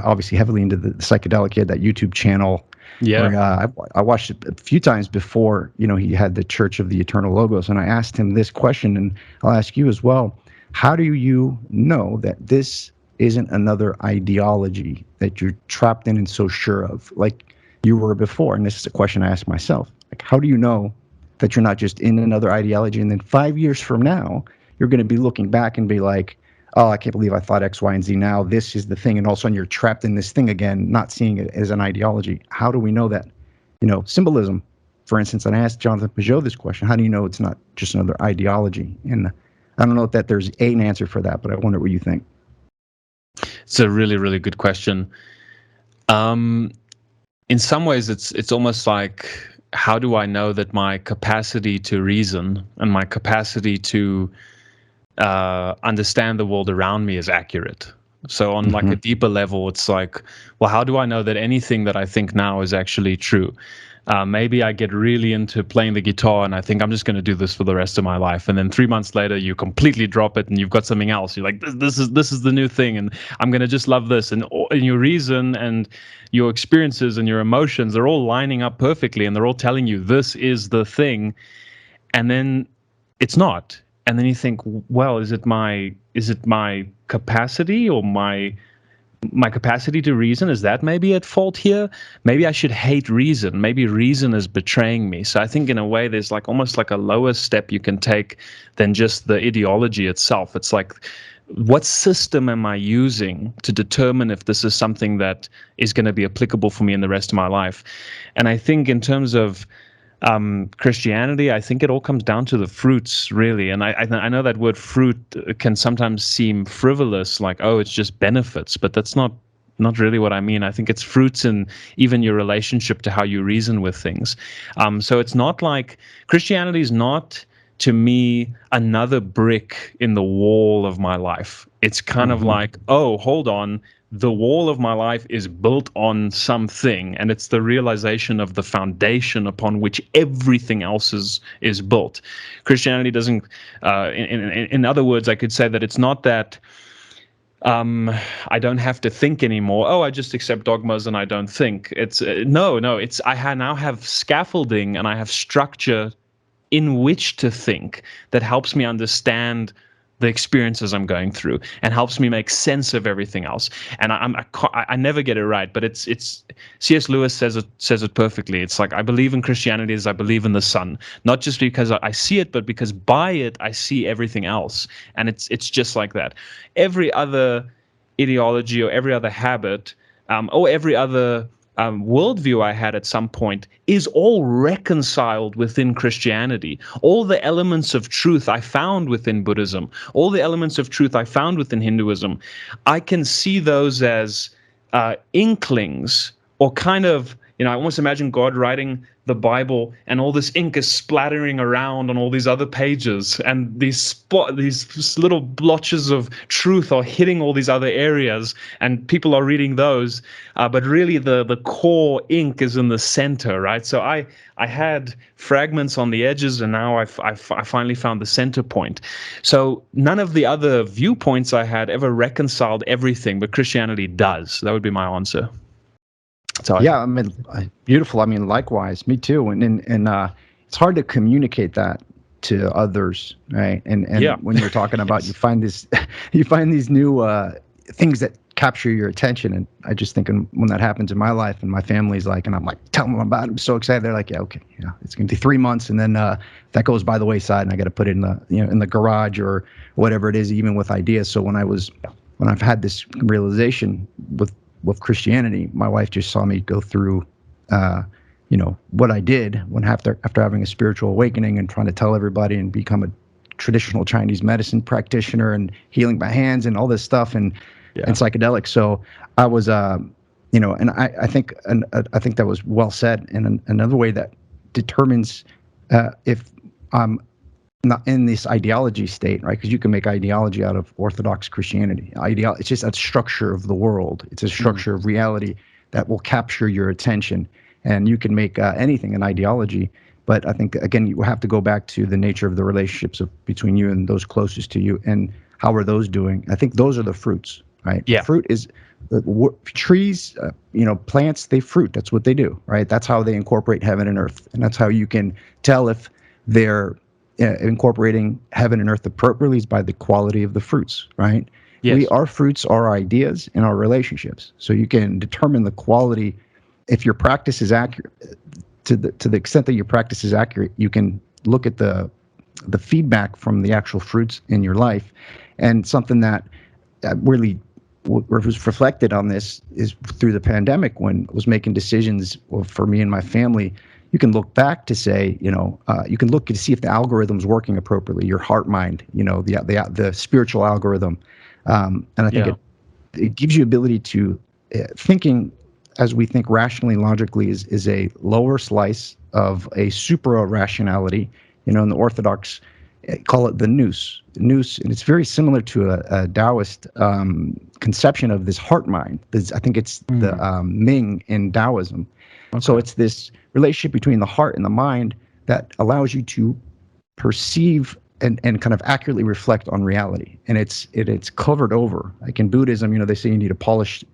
obviously heavily into the psychedelic. He had that YouTube channel. Yeah. Where, I watched it a few times before, he had the Church of the Eternal Logos. And I asked him this question, and I'll ask you as well. How do you know that this isn't another ideology that you're trapped in and so sure of, like you were before? And this is a question I ask myself. Like, how do you know that you're not just in another ideology, and then 5 years from now, you're going to be looking back and be like, oh, I can't believe I thought X, Y, and Z. Now this is the thing. And all of a sudden you're trapped in this thing again, not seeing it as an ideology. How do we know that? Symbolism, for instance, and I asked Jonathan Peugeot this question. How do you know it's not just another ideology? And I don't know if there's an answer for that, but I wonder what you think. It's a really, really good question. In some ways, it's almost like, how do I know that my capacity to reason and my capacity to understand the world around me is accurate? So on like a deeper level, it's like, well, how do I know that anything that I think now is actually true? Maybe I get really into playing the guitar and I think I'm just going to do this for the rest of my life. And then 3 months later, you completely drop it and you've got something else. You're like, this is the new thing, and I'm going to just love this. And your reason and your experiences and your emotions are all lining up perfectly, and they're all telling you this is the thing. And then it's not. And then you think, well, is it my capacity, or my capacity to reason? Is that maybe at fault here? Maybe I should hate reason. Maybe reason is betraying me. So I think in a way there's like almost like a lower step you can take than just the ideology itself. It's like, what system am I using to determine if this is something that is going to be applicable for me in the rest of my life? And I think in terms of Christianity, I think it all comes down to the fruits, really. And I know that word fruit can sometimes seem frivolous, like, oh, it's just benefits, but that's not really what I mean. I think it's fruits in even your relationship to how you reason with things. So it's not like, Christianity is not, to me, another brick in the wall of my life. It's kind of like, oh, hold on, the wall of my life is built on something, and it's the realization of the foundation upon which everything else is built. Christianity doesn't, in other words, I could say that it's not that I don't have to think anymore. Oh, I just accept dogmas and I don't think. It's no. It's now have scaffolding and I have structure in which to think that helps me understand the experiences I'm going through and helps me make sense of everything else. And I never get it right, but it's C.S. Lewis says it perfectly. It's like, I believe in Christianity as I believe in the sun, not just because I see it, but because by it I see everything else. And it's just like that. Every other ideology or every other habit, or every other worldview I had at some point is all reconciled within Christianity. All the elements of truth I found within Buddhism, all the elements of truth I found within Hinduism, I can see those as inklings, or kind of, I almost imagine God writing the Bible and all this ink is splattering around on all these other pages, and these little blotches of truth are hitting all these other areas, and people are reading those, but really the core ink is in the center, right? So I had fragments on the edges, and now I finally found the center point. So none of the other viewpoints I had ever reconciled everything, but Christianity does. That would be my answer. Yeah, I mean, beautiful. I mean, likewise, me too. And it's hard to communicate that to others, right? And yeah. When you're talking about, you find these new things that capture your attention. And I just think when that happens in my life, and my family's like, and I'm like, tell them about it. I'm so excited. They're like, yeah, okay, yeah, it's gonna be 3 months, and then that goes by the wayside, and I got to put it in the garage or whatever it is, even with ideas. So when I've had this realization with Christianity, my wife just saw me go through, what I did after having a spiritual awakening and trying to tell everybody and become a traditional Chinese medicine practitioner and healing by hands and all this stuff and psychedelics. So I was, and I think that was well said. And another way that determines if I'm not in this ideology state, right? Because you can make ideology out of Orthodox Christianity. It's just a structure of the world. It's a structure of reality that will capture your attention, and you can make anything an ideology. But I think, again, you have to go back to the nature of the relationships between you and those closest to you, and how are those doing? I think those are the fruits, right? Yeah. Fruit is trees, plants, they fruit. That's what they do, right? That's how they incorporate heaven and earth. And that's how you can tell if they're incorporating heaven and earth appropriately, is by the quality of the fruits, right? Yes. Our fruits are ideas and our relationships. So you can determine the quality. If your practice is accurate, to the extent that your practice is accurate, you can look at the feedback from the actual fruits in your life. And something that really was reflected on this is through the pandemic, when I was making decisions for me and my family. You can look back to say, you can look to see if the algorithm's working appropriately, your heart mind, the spiritual algorithm. And I think it gives you ability to thinking, as we think rationally, logically, is a lower slice of a supra-rationality. In the Orthodox, call it the nous, and it's very similar to a Taoist conception of this heart mind. I think it's the Ming in Taoism. Okay. So it's this relationship between the heart and the mind that allows you to perceive and kind of accurately reflect on reality. And it's covered over. Like in Buddhism, they say you need to polish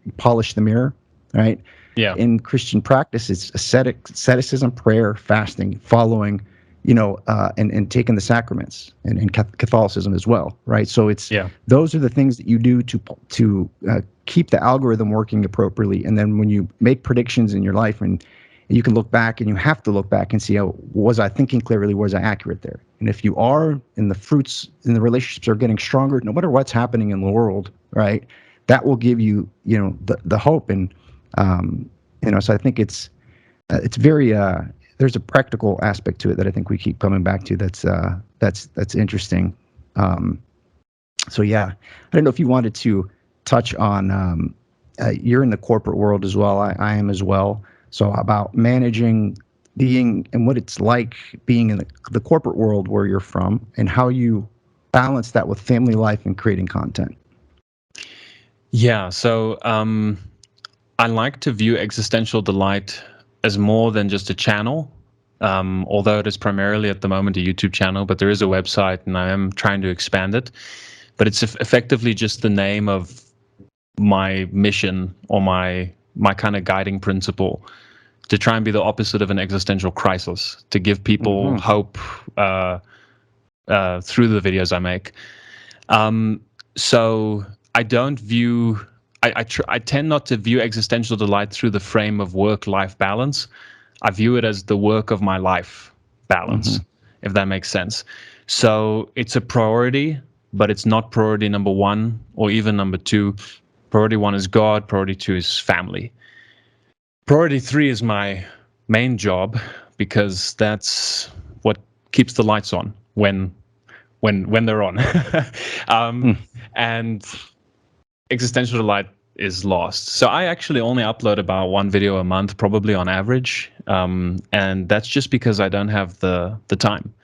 the mirror, right? Yeah. In Christian practice, it's asceticism, prayer, fasting, following, and taking the sacraments, and Catholicism as well, right? So those are the things that you do to keep the algorithm working appropriately. And then when you make predictions in your life, and you can look back, and you have to look back and see, was I thinking clearly? Was I accurate there? And if you are, and the fruits and the relationships are getting stronger, no matter what's happening in the world, right? That will give you, the hope. And so I think it's very there's a practical aspect to it that I think we keep coming back to. That's interesting. So yeah, I don't know if you wanted to touch on. You're in the corporate world as well. I am as well. So about managing, being, and what it's like being in the corporate world where you're from, and how you balance that with family life and creating content. Yeah. So I like to view Existential Delight as more than just a channel, although it is primarily at the moment a YouTube channel, but there is a website, and I am trying to expand it. But it's effectively just the name of my mission, or my kind of guiding principle, to try and be the opposite of an existential crisis, to give people hope through the videos I make. So I don't view, I tend not to view Existential Delight through the frame of work-life balance. I view it as the work of my life balance, if that makes sense. So it's a priority, but it's not priority number one or even number two. Priority one is God. Priority two is family. Priority three is my main job, because that's what keeps the lights on when they're on. And Existential Delight is lost. So I actually only upload about one video a month, probably on average, and that's just because I don't have the time,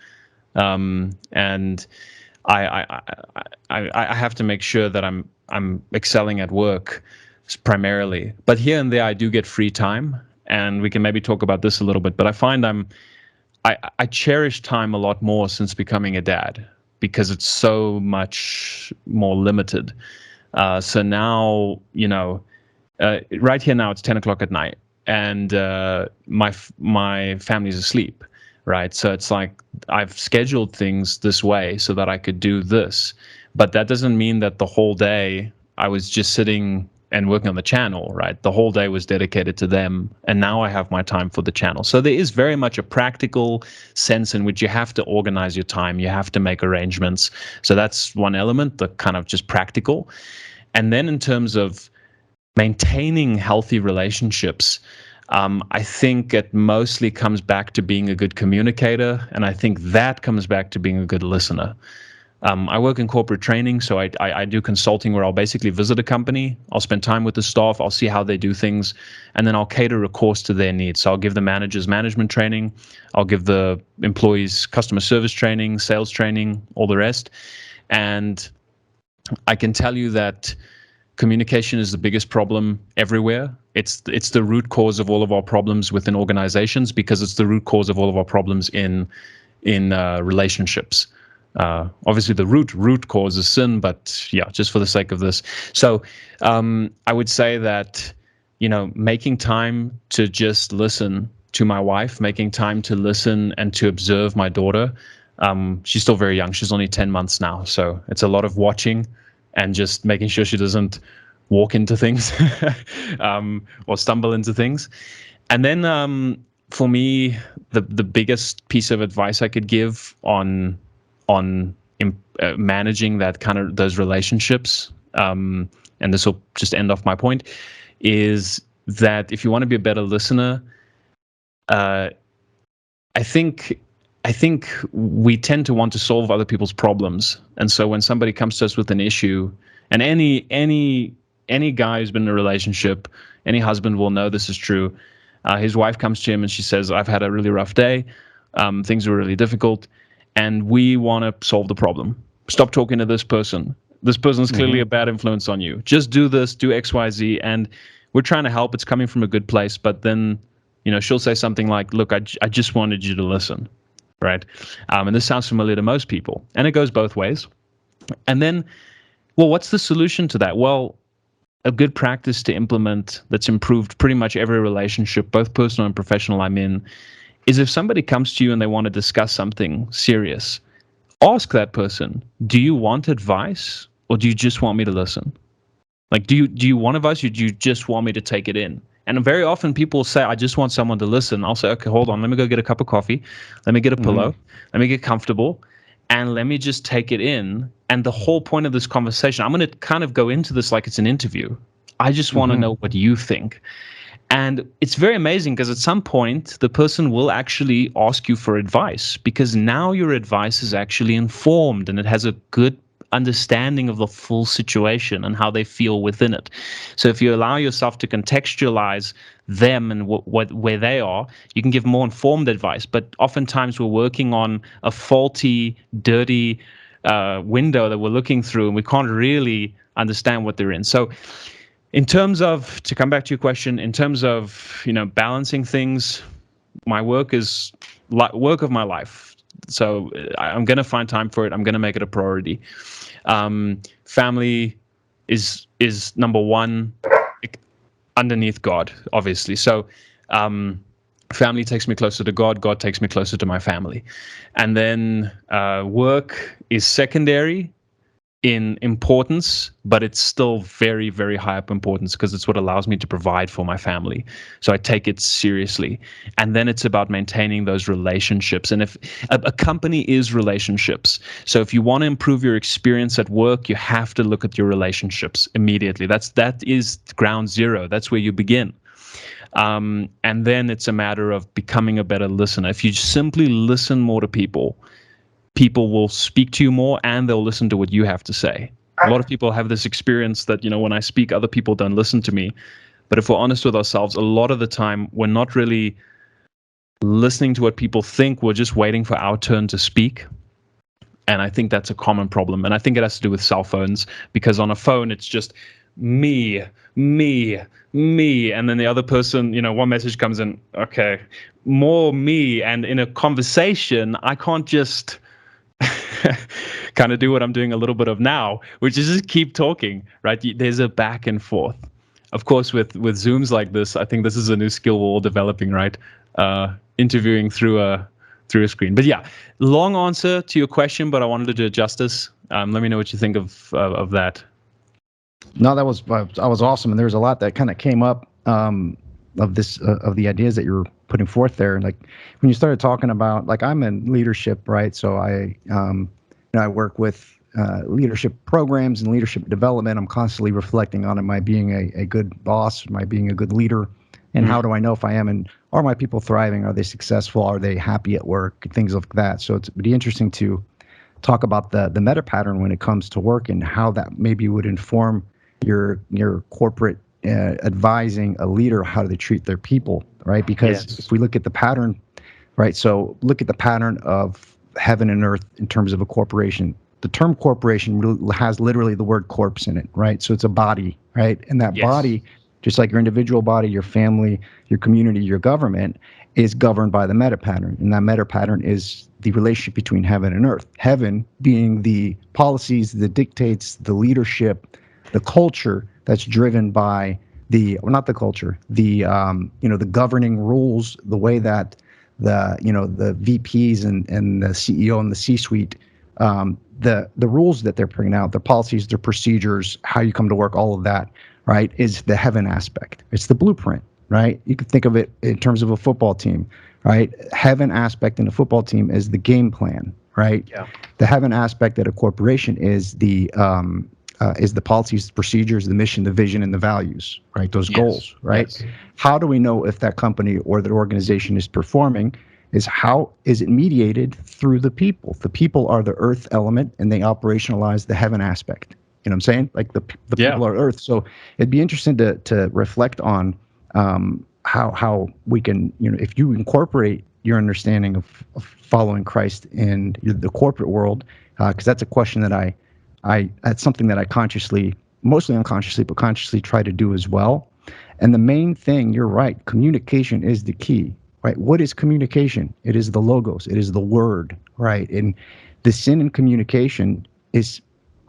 and I have to make sure that I'm excelling at work primarily. But here and there I do get free time, and we can maybe talk about this a little bit. But I find I cherish time a lot more since becoming a dad, because it's so much more limited. So now, right here now it's 10 o'clock at night, and my family's asleep, right? So it's like I've scheduled things this way so that I could do this, but that doesn't mean that the whole day I was just sitting and working on the channel, right? The whole day was dedicated to them, and now I have my time for the channel. So there is very much a practical sense in which you have to organize your time, you have to make arrangements. So that's one element, the kind of just practical. And then in terms of maintaining healthy relationships, I think it mostly comes back to being a good communicator, and I think that comes back to being a good listener. I work in corporate training, so I do consulting where I'll basically visit a company, I'll spend time with the staff, I'll see how they do things, and then I'll cater a course to their needs. So I'll give the managers management training, I'll give the employees customer service training, sales training, all the rest. And I can tell you that communication is the biggest problem everywhere. It's the root cause of all of our problems within organizations, because it's the root cause of all of our problems in relationships. Obviously, the root cause is sin, but yeah, just for the sake of this. So I would say that, making time to just listen to my wife, making time to listen and to observe my daughter. She's still very young. She's only 10 months now. So it's a lot of watching and just making sure she doesn't walk into things or stumble into things. And then for me, the biggest piece of advice I could give on managing that kind of those relationships, and this will just end off my point, is that if you want to be a better listener, I think we tend to want to solve other people's problems, and so when somebody comes to us with an issue, and any guy who's been in a relationship, any husband will know this is true. His wife comes to him and she says, "I've had a really rough day. Things are really difficult." And we want to solve the problem. Stop talking to this person. This person is clearly a bad influence on you. Just do this, do X, Y, Z. And we're trying to help. It's coming from a good place. But then, she'll say something like, "Look, I just wanted you to listen." Right? And this sounds familiar to most people. And it goes both ways. And then, well, what's the solution to that? Well, a good practice to implement that's improved pretty much every relationship, both personal and professional, I'm in, is if somebody comes to you and they want to discuss something serious, ask that person, "Do you want advice or do you just want me to listen? Like, do you want advice or do you just want me to take it in?" And very often people say, "I just want someone to listen." I'll say, "Okay, hold on. Let me go get a cup of coffee. Let me get a pillow. Let me get comfortable. And let me just take it in." And the whole point of this conversation, I'm going to kind of go into this like it's an interview. I just want to know what you think. And it's very amazing because at some point, the person will actually ask you for advice, because now your advice is actually informed and it has a good understanding of the full situation and how they feel within it. So if you allow yourself to contextualize them and where they are, you can give more informed advice. But oftentimes we're working on a faulty, dirty window that we're looking through, and we can't really understand what they're in. So in terms of, to come back to your question, in terms of, balancing things, my work is work of my life. So I'm going to find time for it. I'm going to make it a priority. Family is number one underneath God, obviously. So family takes me closer to God. God takes me closer to my family. And then work is secondary in importance, but it's still very, very high up importance because it's what allows me to provide for my family. So I take it seriously. And then it's about maintaining those relationships. And if a company is relationships, so if you want to improve your experience at work, you have to look at your relationships immediately. That is ground zero. That's where you begin. And then it's a matter of becoming a better listener. If you simply listen more to people will speak to you more and they'll listen to what you have to say. A lot of people have this experience that, when I speak, other people don't listen to me. But if we're honest with ourselves, a lot of the time, we're not really listening to what people think. We're just waiting for our turn to speak. And I think that's a common problem. And I think it has to do with cell phones, because on a phone, it's just me. And then the other person, one message comes in, okay, more me. And in a conversation, I can't just kind of do what I'm doing a little bit of now, which is just keep talking, right? There's a back and forth. Of course, with Zooms like this, I think this is a new skill we're all developing, right? Interviewing through a screen. But yeah, long answer to your question, but I wanted to do it justice. Let me know what you think of that. No, that was awesome, and there's a lot that kind of came up of this of the ideas that you're putting forth there. Like when you started talking about, like, I'm in leadership, right? So I work with leadership programs and leadership development. I'm constantly reflecting on, am I being a good boss? Am I being a good leader? And how do I know if I am? And are my people thriving? Are they successful? Are they happy at work? Things like that. So it'd be interesting to talk about the meta pattern when it comes to work and how that maybe would inform your corporate advising a leader how they treat their people, right? Because if Yes. we look at the pattern, right? So look at the pattern of heaven and earth in terms of a corporation. The term corporation has literally the word corpse in it, right? So it's a body, right? And that Yes. body, just like your individual body, your family, your community, your government, is governed by the meta pattern. And that meta pattern is the relationship between heaven and earth. Heaven being the policies, the dictates, the leadership, the culture that's driven by well, not the culture, the governing rules, the way that the VPs and the CEO and the C-suite, the rules that they're putting out, their policies, their procedures, how you come to work, all of that, right, is the heaven aspect. It's the blueprint, right? You could think of it in terms of a football team, right? Heaven aspect in a football team is the game plan, right? Yeah. The heaven aspect at a corporation is the policies, the procedures, the mission, the vision, and the values, right? Those Yes. goals, right? Yes. How do we know if that company or the organization is performing? Is how is it mediated through the people? The people are the earth element, and they operationalize the heaven aspect. You know what I'm saying? Like the Yeah. people are earth. So it'd be interesting to reflect on how we can, if you incorporate your understanding of following Christ in the corporate world, because that's a question that that's something that I consciously, mostly unconsciously, but consciously try to do as well. And the main thing, you're right, communication is the key, right? What is communication? It is the logos, it is the word, right? And the sin in communication is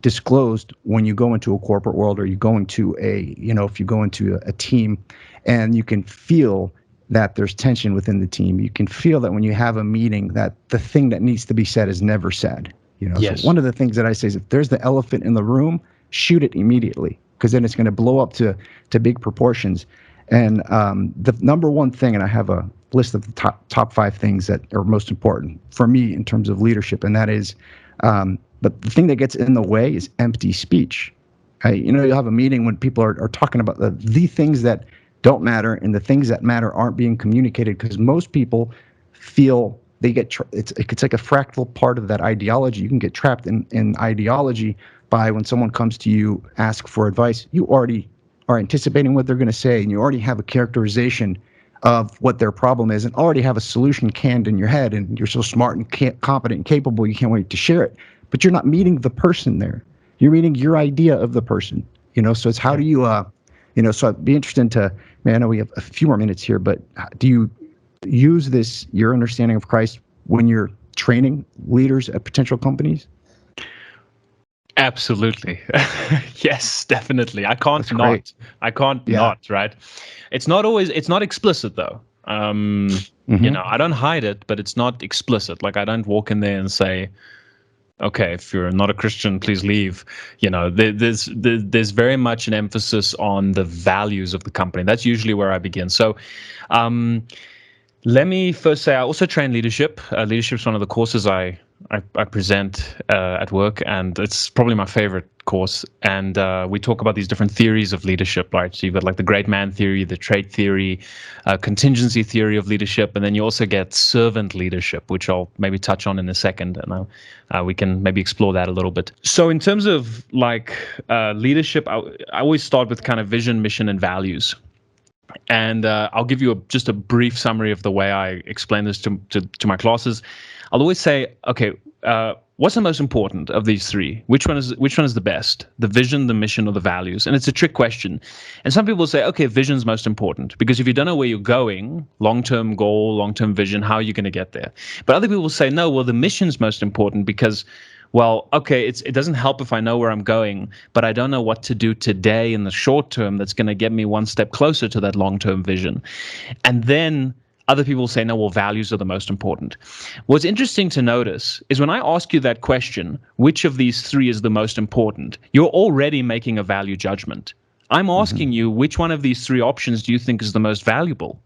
disclosed when you go into a corporate world, or you go into if you go into a team, and you can feel that there's tension within the team. You can feel that when you have a meeting, that the thing that needs to be said is never said. So Yes. one of the things that I say is, if there's the elephant in the room, shoot it immediately, because then it's going to blow up to big proportions. And the number one thing, and I have a list of the top 5 things that are most important for me in terms of leadership, and that is, but the thing that gets in the way is empty speech. You'll have a meeting when people are talking about the things that don't matter, and the things that matter aren't being communicated, because most people feel they get it's like a fractal part of that ideology. You can get trapped in ideology by, when someone comes to you, ask for advice, you already are anticipating what they're going to say, and you already have a characterization of what their problem is, and already have a solution canned in your head, and you're so smart and competent and capable, you can't wait to share it. But you're not meeting the person there. You're meeting your idea of the person. So it's how do you so I'd be interested to, man, I know we have a few more minutes here, but do you use your understanding of Christ when you're training leaders at potential companies? Absolutely. Yes, definitely. I can't That's great. not. I can't Yeah. not, right? It's not explicit though. I don't hide it, but it's not explicit. Like, I don't walk in there and say, okay, if you're not a Christian, please leave. There's very much an emphasis on the values of the company. That's usually where I begin. So, let me first say I also train leadership. Leadership is one of the courses I present at work, and it's probably my favorite course. And we talk about these different theories of leadership, right? So you've got like the great man theory, the trait theory, contingency theory of leadership, and then you also get servant leadership, which I'll maybe touch on in a second, and we can maybe explore that a little bit. So in terms of like leadership, I always start with kind of vision, mission, and values. And I'll give you just a brief summary of the way I explain this to my classes. I'll always say, okay, what's the most important of these three? Which one is the best? The vision, the mission, or the values? And it's a trick question. And some people say, okay, vision's most important, because if you don't know where you're going, long-term goal, long-term vision, how are you going to get there? But other people say, no, well, the mission's most important, because, well, okay, it doesn't help if I know where I'm going, but I don't know what to do today in the short term that's going to get me one step closer to that long-term vision. And then other people say, no, well, values are the most important. What's interesting to notice is when I ask you that question, which of these three is the most important, you're already making a value judgment. I'm asking you, which one of these three options do you think is the most valuable?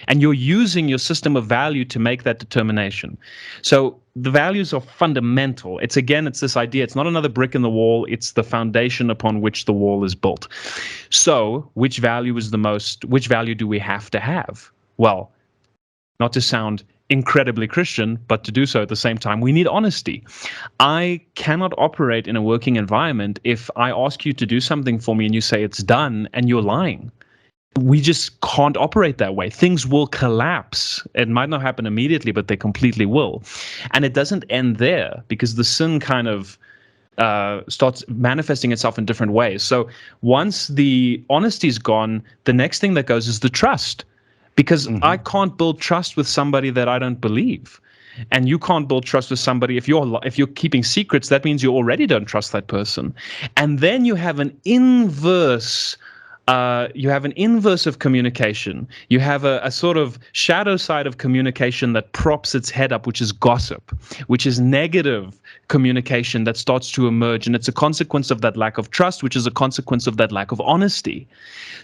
And you're using your system of value to make that determination. So the values are fundamental. It's this idea. It's not another brick in the wall. It's the foundation upon which the wall is built. So which value do we have to have? Well, not to sound incredibly Christian, but to do so at the same time, we need honesty. I cannot operate in a working environment if I ask you to do something for me and you say it's done and you're lying. We just can't operate that way. Things will collapse. It might not happen immediately, but they completely will. And it doesn't end there, because the sin kind of starts manifesting itself in different ways. So once the honesty is gone, the next thing that goes is the trust, because I can't build trust with somebody that I don't believe. And you can't build trust with somebody if you're keeping secrets. That means you already don't trust that person. And then you have an inverse of communication. You have a sort of shadow side of communication that props its head up, which is gossip, which is negative communication that starts to emerge. And it's a consequence of that lack of trust, which is a consequence of that lack of honesty.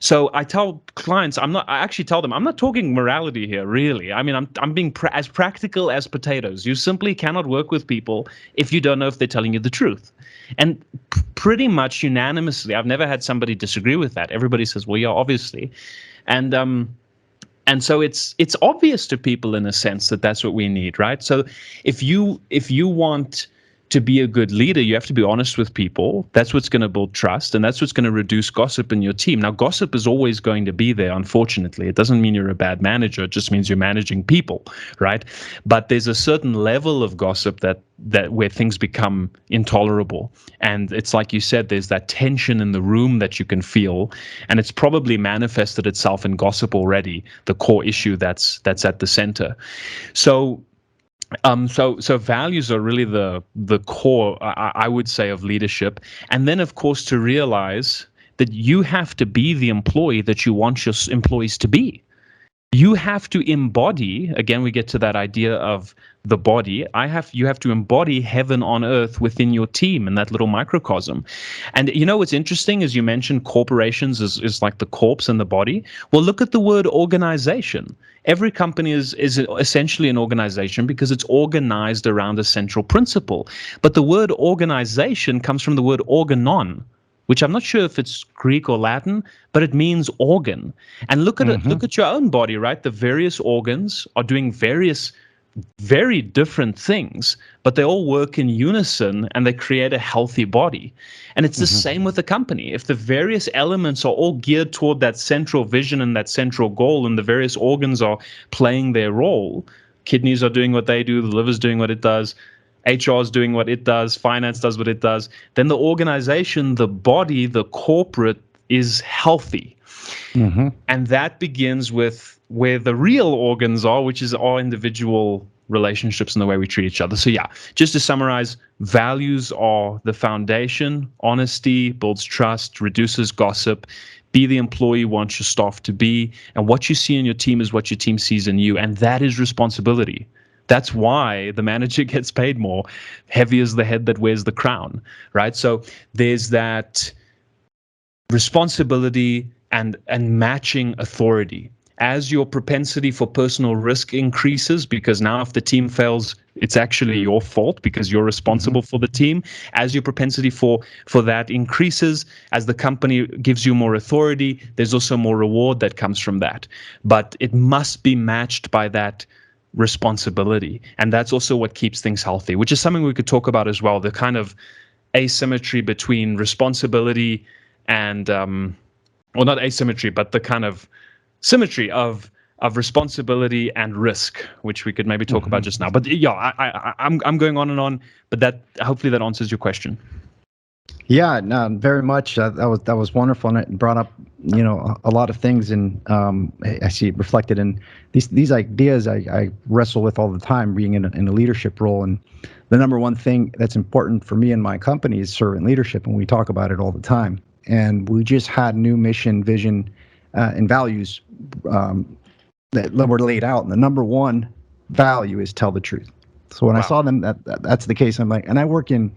So I tell clients, I actually tell them, I'm not talking morality here, really. I mean, I'm being as practical as potatoes. You simply cannot work with people if you don't know if they're telling you the truth. And pretty much unanimously, I've never had somebody disagree with that. Everybody says, well, yeah, obviously. And so it's obvious to people in a sense that that's what we need, right? So if you want to be a good leader, you have to be honest with people. That's what's going to build trust, and that's what's going to reduce gossip in your team. Now, gossip is always going to be there, unfortunately. It doesn't mean you're a bad manager. It just means you're managing people, right? But there's a certain level of gossip that where things become intolerable. And it's like you said, there's that tension in the room that you can feel, and it's probably manifested itself in gossip already, the core issue that's at the center. So values are really the core, I would say, of leadership. And then, of course, to realize that you have to be the employee that you want your employees to be. You have to embody, again, we get to that idea of the body. You have to embody heaven on earth within your team in that little microcosm. And what's interesting is you mentioned corporations is like the corpse and the body. Well, look at the word organization. Every company is essentially an organization because it's organized around a central principle. But the word organization comes from the word organon, which I'm not sure if it's Greek or Latin, but it means organ. And look at it. Look at your own body, right? The various organs are doing various, very different things, but they all work in unison and they create a healthy body. And it's the same with the company. If the various elements are all geared toward that central vision and that central goal, and the various organs are playing their role, kidneys are doing what they do, the liver's doing what it does, HR is doing what it does, finance does what it does, then the organization, the body, the corporate is healthy. And that begins with where the real organs are, which is our individual relationships and the way we treat each other. So yeah, just to summarize, values are the foundation. Honesty builds trust, reduces gossip. Be the employee you want your staff to be. And what you see in your team is what your team sees in you. And that is responsibility. That's why the manager gets paid more. Heavy is the head that wears the crown, right? So there's that responsibility and matching authority. As your propensity for personal risk increases, because now if the team fails, it's actually your fault because you're responsible for the team. As your propensity for that increases, as the company gives you more authority, there's also more reward that comes from that. But it must be matched by that responsibility. And that's also what keeps things healthy, which is something we could talk about as well, the kind of asymmetry between responsibility and well, not asymmetry, but the kind of symmetry of responsibility and risk, which we could maybe talk about just now. But yeah, I'm going on and on, but that hopefully that answers your question. Yeah, no, very much. That was wonderful, and it brought up a lot of things, and I see it reflected in these ideas I wrestle with all the time, being in a leadership role. And the number one thing that's important for me and my company is servant leadership, and we talk about it all the time. And we just had new mission, vision, and values that were laid out, and the number one value is tell the truth. So when I saw them, that's the case. I'm like, and I work in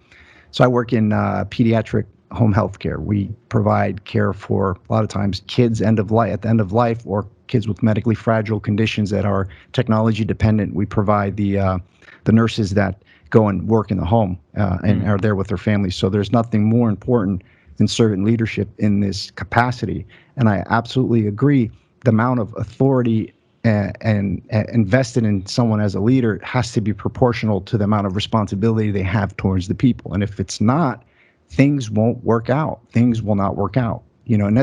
pediatric home health care. We provide care for a lot of times kids at the end of life, or kids with medically fragile conditions that are technology dependent. We provide the nurses that go and work in the home and are there with their families. So there's nothing more important than servant leadership in this capacity. And I absolutely agree. The amount of authority and invested in someone as a leader has to be proportional to the amount of responsibility they have towards the people. And if it's not, things won't work out. Things will not work out. And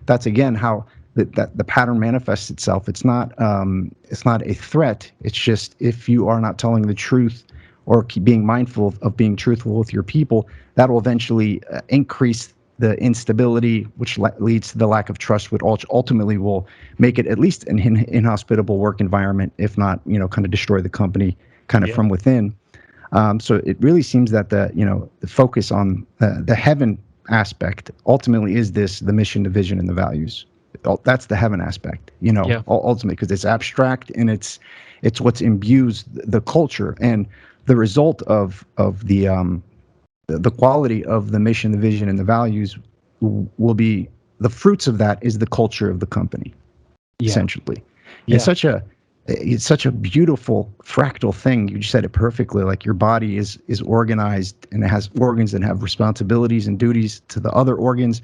that's again how the pattern manifests itself. It's not a threat. It's just if you are not telling the truth or keep being mindful of being truthful with your people, that will eventually increase the instability, which leads to the lack of trust, which ultimately will make it at least an inhospitable work environment, if not, kind of destroy the company kind of from within. So it really seems that the focus on the heaven aspect ultimately is the mission, the vision, and the values. That's the heaven aspect, ultimately, because it's abstract and it's what imbues the culture, and the result of the quality of the mission, the vision, and the values will be the fruits of that is the culture of the company, essentially. It's such a beautiful fractal thing. You just said it perfectly. Like your body is organized and it has organs that have responsibilities and duties to the other organs.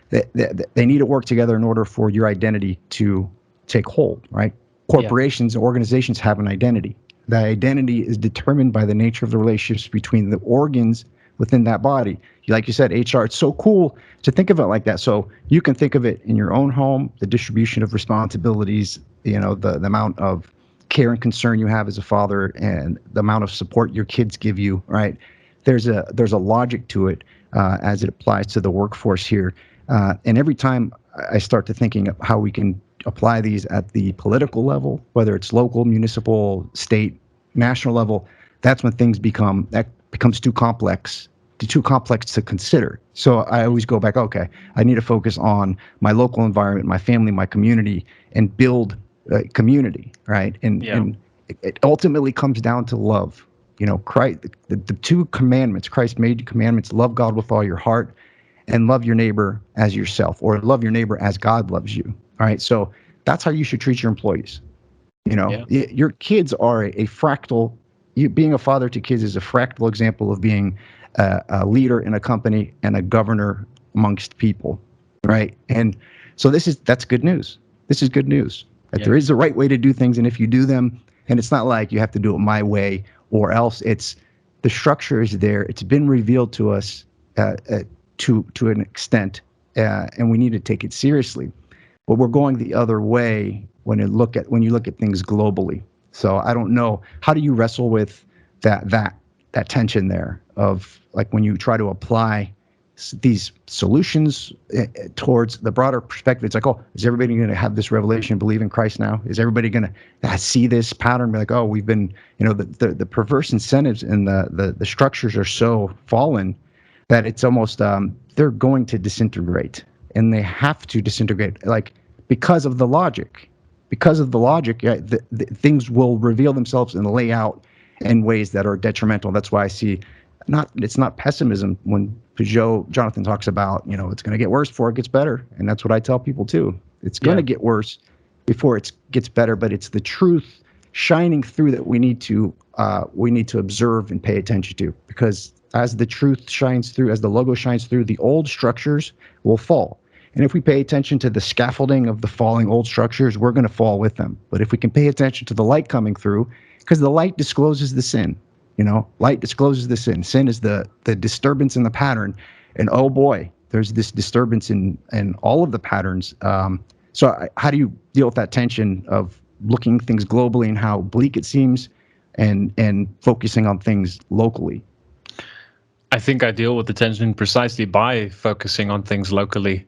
They need to work together in order for your identity to take hold, right? Corporations and organizations have an identity. That identity is determined by the nature of the relationships between the organs within that body. Like you said, HR, it's so cool to think of it like that. So you can think of it in your own home, the distribution of responsibilities, the amount of care and concern you have as a father, and the amount of support your kids give you, right? There's a logic to it as it applies to the workforce here. And every time I start to thinking of how we can apply these at the political level, whether it's local, municipal, state, national level, that's when things becomes too complex to consider. So I always go back, okay, I need to focus on my local environment, my family, my community, and build community, right? And it ultimately comes down to love. Christ, the two commandments, Christ made commandments: love God with all your heart and love your neighbor as yourself, or love your neighbor as God loves you. All right. So that's how you should treat your employees. Your kids are a fractal. Being a father to kids is a fractal example of being a leader in a company and a governor amongst people, right? And so that's good news. This is good news. That there is a right way to do things, and if you do them, and it's not like you have to do it my way or else. It's the structure is there. It's been revealed to us to an extent, and we need to take it seriously. But we're going the other way when you look at things globally. So I don't know, how do you wrestle with that tension there of, like, when you try to apply these solutions towards the broader perspective? It's like, oh, is everybody going to have this revelation, believe in Christ now? Is everybody going to see this pattern, be like, oh, we've been, the perverse incentives and the structures are so fallen that it's almost they're going to disintegrate, and they have to disintegrate, like, because of the logic. Things will reveal themselves and lay out in ways that are detrimental. That's why I see it's not pessimism when Jonathan talks about, it's going to get worse before it gets better. And that's what I tell people too. It's going to get worse before it gets better, but it's the truth shining through that we need to observe and pay attention to, because as the truth shines through, as the logo shines through, the old structures will fall. And if we pay attention to the scaffolding of the falling old structures, we're going to fall with them. But if we can pay attention to the light coming through, because the light discloses the sin, light discloses the sin. Sin is the disturbance in the pattern. And oh boy, there's this disturbance in all of the patterns. So how do you deal with that tension of looking at things globally and how bleak it seems, and focusing on things locally? I think I deal with the tension precisely by focusing on things locally.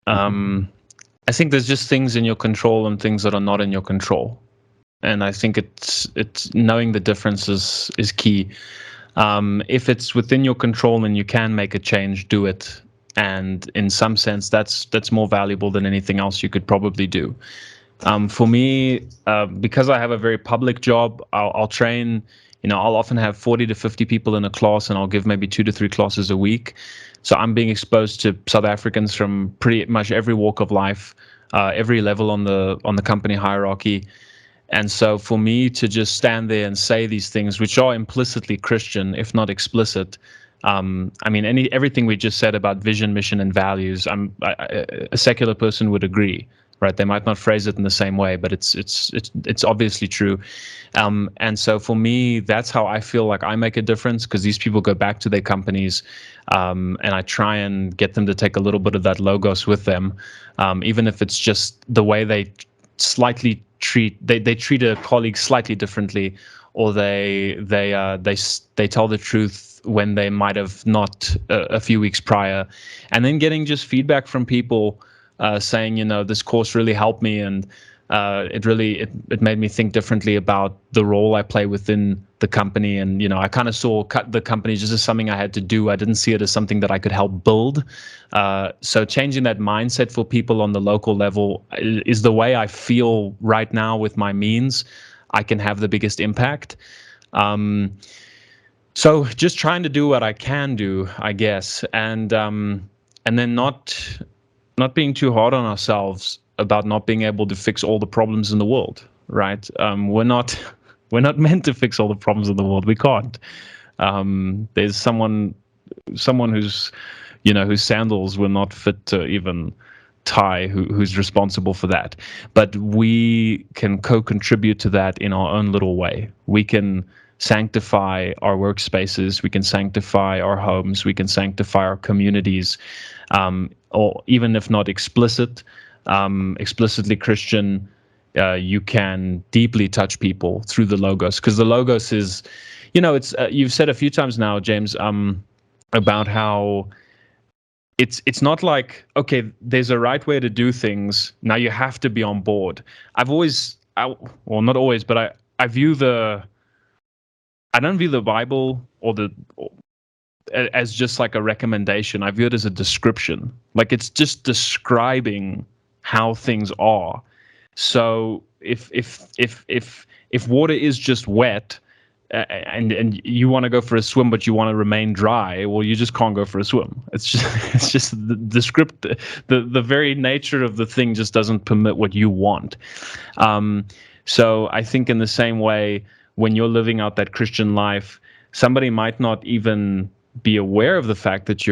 I think there's just things in your control and things that are not in your control, and I think it's knowing the differences is key. If it's within your control and you can make a change, do it. And in some sense, that's more valuable than anything else you could probably do. For me, because I have a very public job, I'll train. I'll often have 40 to 50 people in a class, and I'll give maybe 2 to 3 classes a week. So I'm being exposed to South Africans from pretty much every walk of life, every level on the company hierarchy. And so for me to just stand there and say these things, which are implicitly Christian, if not explicit, everything we just said about vision, mission, and values, a secular person would agree. right? They might not phrase it in the same way, but it's obviously true. And so for me, that's how I feel like I make a difference, because these people go back to their companies, and I try and get them to take a little bit of that logos with them, even if it's just the way they slightly they treat a colleague slightly differently, or they tell the truth when they might have not a few weeks prior, and then getting just feedback from people saying, this course really helped me, and it made me think differently about the role I play within the company. And I kind of saw the company just as something I had to do. I didn't see it as something that I could help build. So changing that mindset for people on the local level is the way I feel right now. With my means, I can have the biggest impact. So just trying to do what I can do, I guess, and then not being too hard on ourselves about not being able to fix all the problems in the world, right? We're not meant to fix all the problems in the world. We can't. There's someone who's whose sandals were not fit to even tie, who's responsible for that. But we can co-contribute to that in our own little way. We can sanctify our workspaces, we can sanctify our homes, we can sanctify our communities, or even if not explicitly Christian, you can deeply touch people through the logos, because the logos is, it's you've said a few times now, James, about how it's not like, okay, there's a right way to do things, now you have to be on board. Well, not always, but I don't view the Bible as just like a recommendation. I view it as a description. Like, it's just describing how things are. So if water is just wet, and you want to go for a swim, but you want to remain dry, well, you just can't go for a swim. It's just the very nature of the thing just doesn't permit what you want. So I think in the same way, when you're living out that Christian life, somebody might not even be aware of the fact that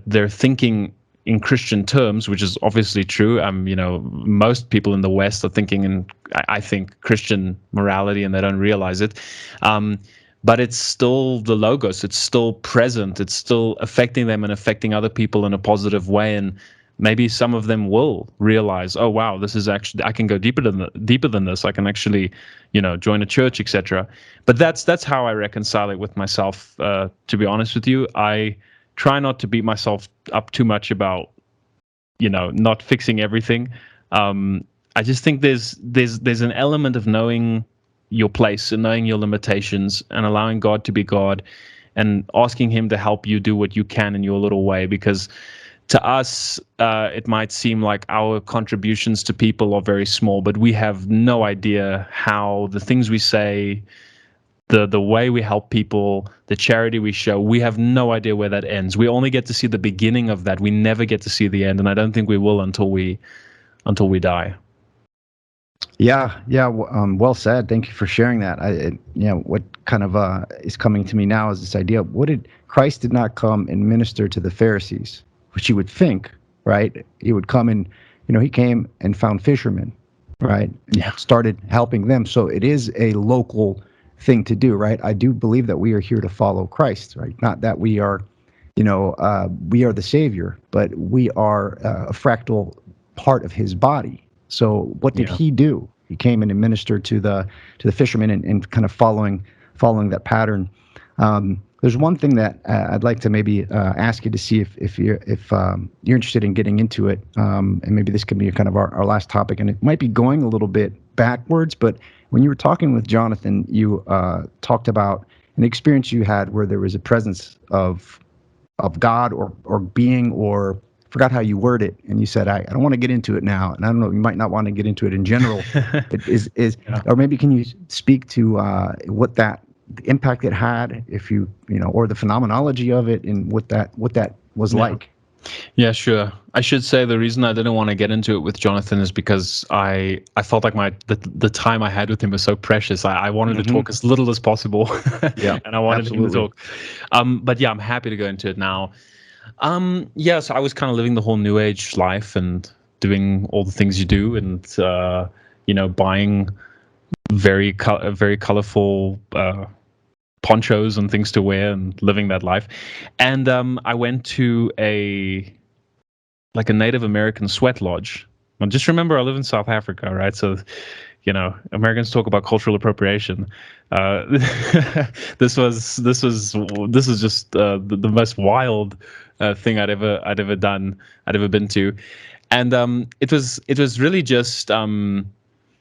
they're thinking in Christian terms, which is obviously true. Most people in the West are thinking in, I think, Christian morality, and they don't realize it. But it's still the logos. It's still present. It's still affecting them and affecting other people in a positive way. And maybe some of them will realize, oh wow, this is actually, I can go deeper than this. I can actually, join a church, etc. But that's how I reconcile it with myself. To be honest with you, I try not to beat myself up too much about, not fixing everything. I just think there's an element of knowing your place and knowing your limitations and allowing God to be God and asking him to help you do what you can in your little way. Because to us, it might seem like our contributions to people are very small, but we have no idea how the things we say, the way we help people, the charity we show, we have no idea where that ends. We only get to see the beginning of that. We never get to see the end, and I don't think we will until we die. Yeah. Well said. Thank you for sharing that. What kind of is coming to me now is this idea: Christ did not come and minister to the Pharisees, which you would think, right? He would come and, he came and found fishermen, right? And started helping them. So it is a local thing to do, right? I do believe that we are here to follow Christ, right? Not that we are, we are the Savior, but we are a fractal part of his body. So what did he do? He came in and ministered to the fishermen and kind of following that pattern. There's one thing that I'd like to maybe ask you to see if you're interested in getting into it, and maybe this could be kind of our last topic, and it might be going a little bit backwards, but when you were talking with Jonathan, you talked about an experience you had where there was a presence of God or being, or forgot how you word it, and you said, I don't want to get into it now, and I don't know, you might not want to get into it in general. Or maybe can you speak to what the impact it had, if or the phenomenology of it, and what that was like? Yeah, sure. I should say the reason I didn't want to get into it with Jonathan is because I felt like the time I had with him was so precious. I wanted to talk as little as possible. Yeah, and I wanted him to absolutely. talk. But yeah, I'm happy to go into it now. So I was kind of living the whole New Age life and doing all the things you do, and buying very colorful ponchos and things to wear and living that life. And I went to a Native American sweat lodge. Now, just remember, I live in South Africa, right? So, Americans talk about cultural appropriation. This is just the most wild thing I'd ever done, I'd ever been to, and it was really just.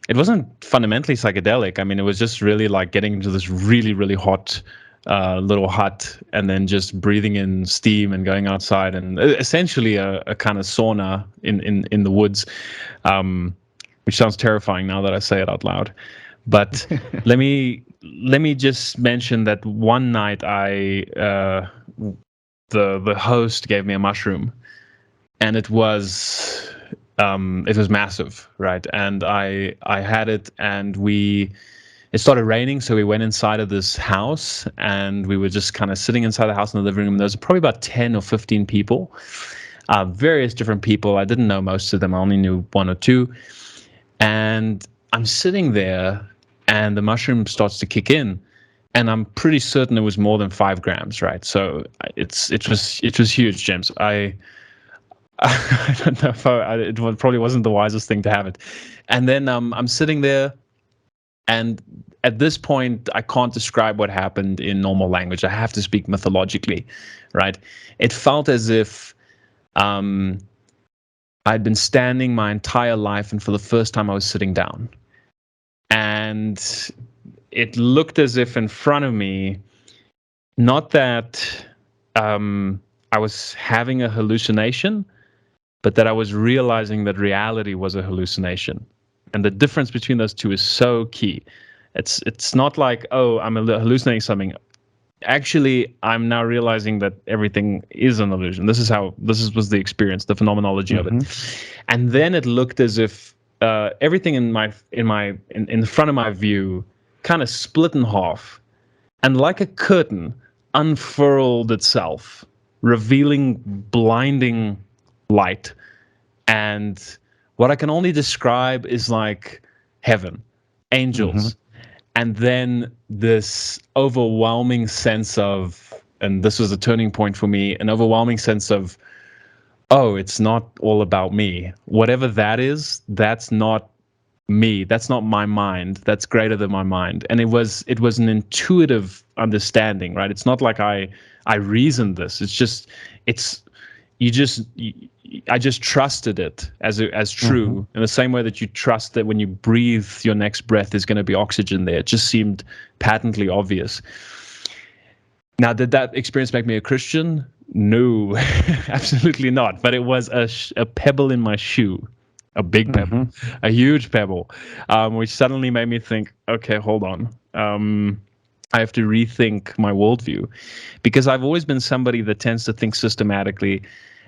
It wasn't fundamentally psychedelic. I mean, it was just really like getting into this really, really hot little hut, and then just breathing in steam and going outside, and essentially a kind of sauna in the woods, which sounds terrifying now that I say it out loud. But let me just mention that one night the host gave me a mushroom, and it was massive, right? And I had it, and it started raining, so we went inside of this house, and we were just kind of sitting inside the house in the living room. There was probably about 10 or 15 people, various different people. I didn't know most of them. I only knew one or two. And I'm sitting there, and the mushroom starts to kick in, and I'm pretty certain it was more than 5 grams, right? So it was huge, James. I don't know if it probably wasn't the wisest thing to have it. And then I'm sitting there, and at this point, I can't describe what happened in normal language. I have to speak mythologically, right? It felt as if I'd been standing my entire life, and for the first time I was sitting down. And it looked as if in front of me, not that I was having a hallucination, but that I was realizing that reality was a hallucination. And the difference between those two is so key. It's not like, oh, I'm hallucinating something. Actually, I'm now realizing that everything is an illusion. This was the experience, the phenomenology of it. And then it looked as if everything in the front of my view kind of split in half, and like a curtain unfurled itself, revealing blinding light. And what I can only describe is like heaven, angels, and then this overwhelming sense of, and this was a turning point for me, an overwhelming sense of, oh, it's not all about me. Whatever that is, that's not me. That's not my mind. That's greater than my mind. And it was an intuitive understanding, right? It's not like I reasoned this. I just trusted it as true, in the same way that you trust that when you breathe, your next breath is going to be oxygen there. It just seemed patently obvious. Now, did that experience make me a Christian? No, absolutely not. But it was a pebble in my shoe, a big pebble, a huge pebble, which suddenly made me think, okay, hold on. I have to rethink my worldview, because I've always been somebody that tends to think systematically,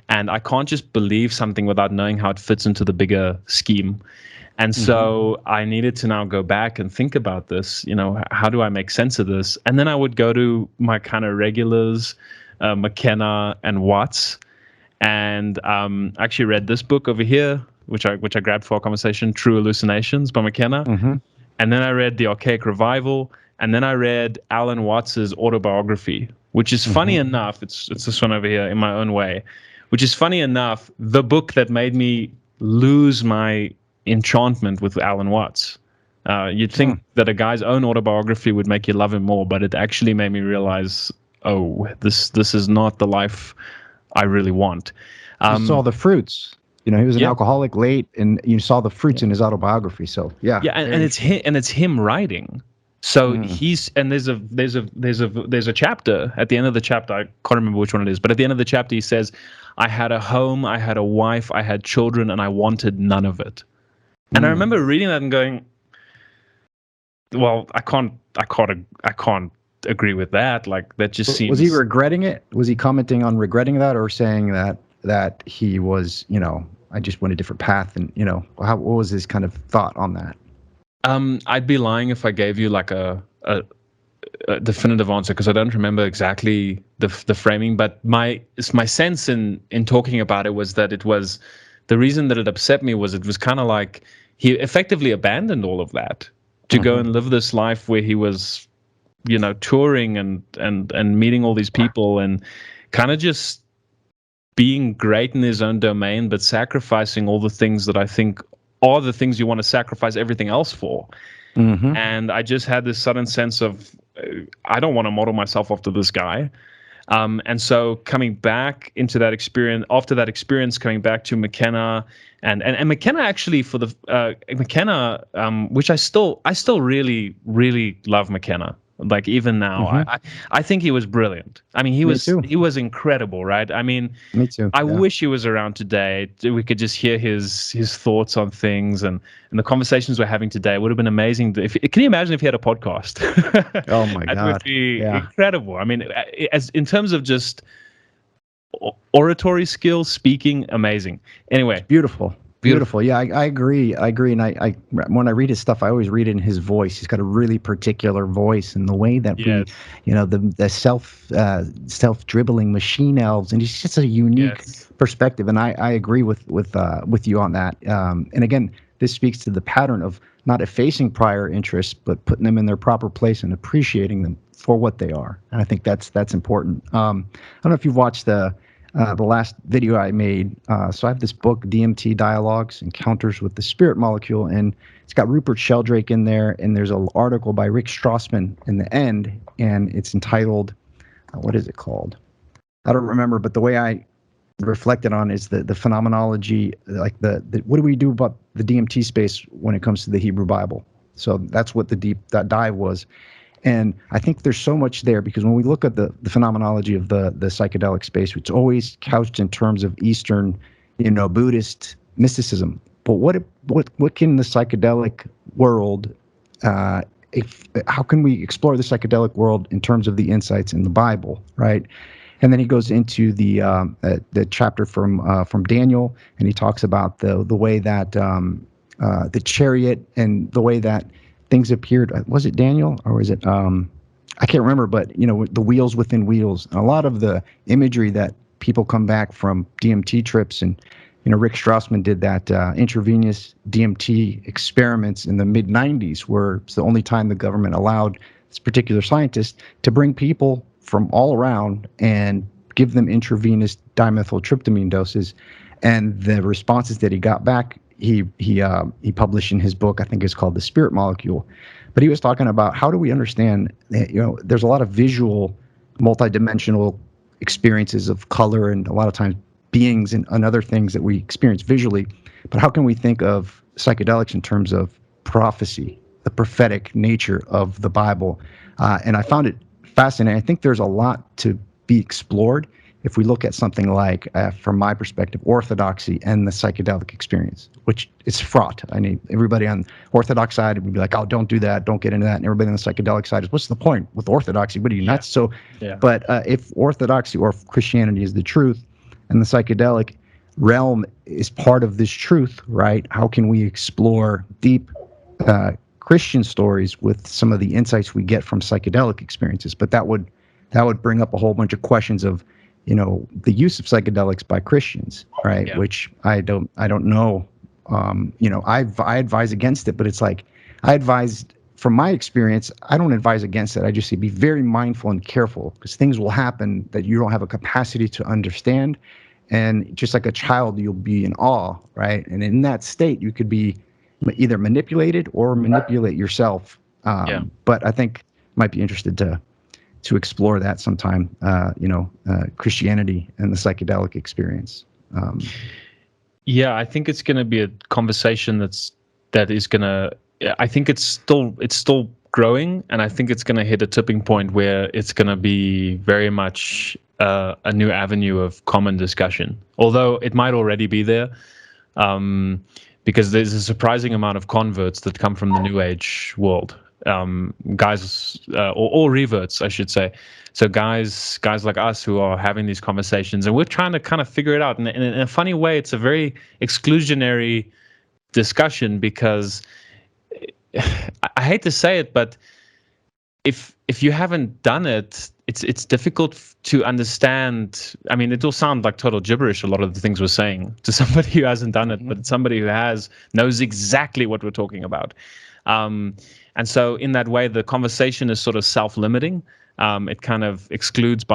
and I can't just believe something without knowing how it fits into the bigger scheme. And so I needed to now go back and think about this. How do I make sense of this? And then I would go to my kind of regulars, McKenna and Watts, and actually read this book over here, which I grabbed for our conversation, True Hallucinations by McKenna. And then I read The Archaic Revival, and then I read Alan Watts's autobiography, which is funny enough. It's this one over here, In My Own Way, which is funny enough, the book that made me lose my enchantment with Alan Watts. You'd think that a guy's own autobiography would make you love him more, but it actually made me realize, oh, this is not the life I really want. You saw the fruits. He was an alcoholic late, and you saw the fruits in his autobiography. So yeah, and it's him writing. So there's a chapter at the end of the chapter. I can't remember which one it is, but at the end of the chapter he says, "I had a home, I had a wife, I had children, and I wanted none of it." And I remember reading that and going, "Well, I can't agree with that. Like, that just seems." Was he regretting it? Was he commenting on regretting that, or saying that he was, I just went a different path, and what was his kind of thought on that? I'd be lying if I gave you like a definitive answer, because I don't remember exactly the framing. But my sense in talking about it was that it was the reason that it upset me was it was kind of like he effectively abandoned all of that to go and live this life where he was, touring and meeting all these people and kind of just being great in his own domain, but sacrificing all the things that I think are the things you want to sacrifice everything else for. And I just had this sudden sense of, I don't want to model myself after this guy. And so coming back into that experience, after that experience, coming back to McKenna and McKenna actually for the McKenna, which I still really, really love McKenna. Like even now, I think he was brilliant. I mean, he was incredible, right? I mean, Me too. I Yeah. wish he was around today. We could just hear his thoughts on things and the conversations we're having today. It would have been amazing. Can you imagine if he had a podcast? Oh my That would God. be Yeah. incredible. I mean, as in terms of just oratory skills, speaking, amazing. Anyway, Beautiful. Beautiful. Yeah, I agree. I agree. And I when I read his stuff, I always read it in his voice. He's got a really particular voice, and the way that yes, the self dribbling machine elves, and he's just a unique yes, perspective. And I agree with you on that. And again, this speaks to the pattern of not effacing prior interests, but putting them in their proper place and appreciating them for what they are. And I think that's important. I don't know if you've watched the last video I made. So I have this book, DMT Dialogues, Encounters with the Spirit Molecule, and it's got Rupert Sheldrake in there, and there's an article by Rick Strassman in the end, and it's entitled, what is it called? I don't remember, but the way I reflected on is the phenomenology, like the what do we do about the DMT space when it comes to the Hebrew Bible? So that's what that dive was. And I think there's so much there because when we look at the phenomenology of the psychedelic space, it's always couched in terms of Eastern, Buddhist mysticism. But what can the psychedelic world, how can we explore the psychedelic world in terms of the insights in the Bible, right? And then he goes into the chapter from Daniel, and he talks about the way that the chariot and the way that things appeared. Was it Daniel or was it? I can't remember, but the wheels within wheels. And a lot of the imagery that people come back from DMT trips, and Rick Strassman did that intravenous DMT experiments in the mid '90s, where it's the only time the government allowed this particular scientist to bring people from all around and give them intravenous dimethyltryptamine doses, and the responses that he got back, he published in his book. I think it's called The Spirit Molecule. But he was talking about how do we understand that, there's a lot of visual, multidimensional experiences of color and a lot of times beings and other things that we experience visually. But how can we think of psychedelics in terms of prophecy, the prophetic nature of the Bible? And I found it fascinating. I think there's a lot to be explored if we look at something like, from my perspective, orthodoxy and the psychedelic experience, which is fraught. I mean, everybody on Orthodox side would be like, oh, don't do that, don't get into that. And everybody on the psychedelic side is, what's the point with orthodoxy? What are you, nuts? So, but if orthodoxy or Christianity is the truth and the psychedelic realm is part of this truth, right? How can we explore deep Christian stories with some of the insights we get from psychedelic experiences? But that would bring up a whole bunch of questions of, the use of psychedelics by Christians, right? Yeah. Which I don't know. I advise against it, but it's like, I advised from my experience, I don't advise against it. I just say be very mindful and careful because things will happen that you don't have a capacity to understand. And just like a child, you'll be in awe, right? And in that state, you could be either manipulated or manipulate yourself. But I think might be interested to explore that sometime, Christianity and the psychedelic experience. Yeah, I think it's going to be a conversation that is going to. I think it's still growing, and I think it's going to hit a tipping point where it's going to be very much a new avenue of common discussion. Although it might already be there, because there's a surprising amount of converts that come from the New Age world. Guys, or reverts, I should say. So guys like us who are having these conversations, and we're trying to kind of figure it out. And in a funny way, it's a very exclusionary discussion because I hate to say it, but if you haven't done it, it's difficult to understand. I mean, it will sound like total gibberish, a lot of the things we're saying, to somebody who hasn't done it, but somebody who has knows exactly what we're talking about. And so in that way, the conversation is sort of self-limiting. It kind of excludes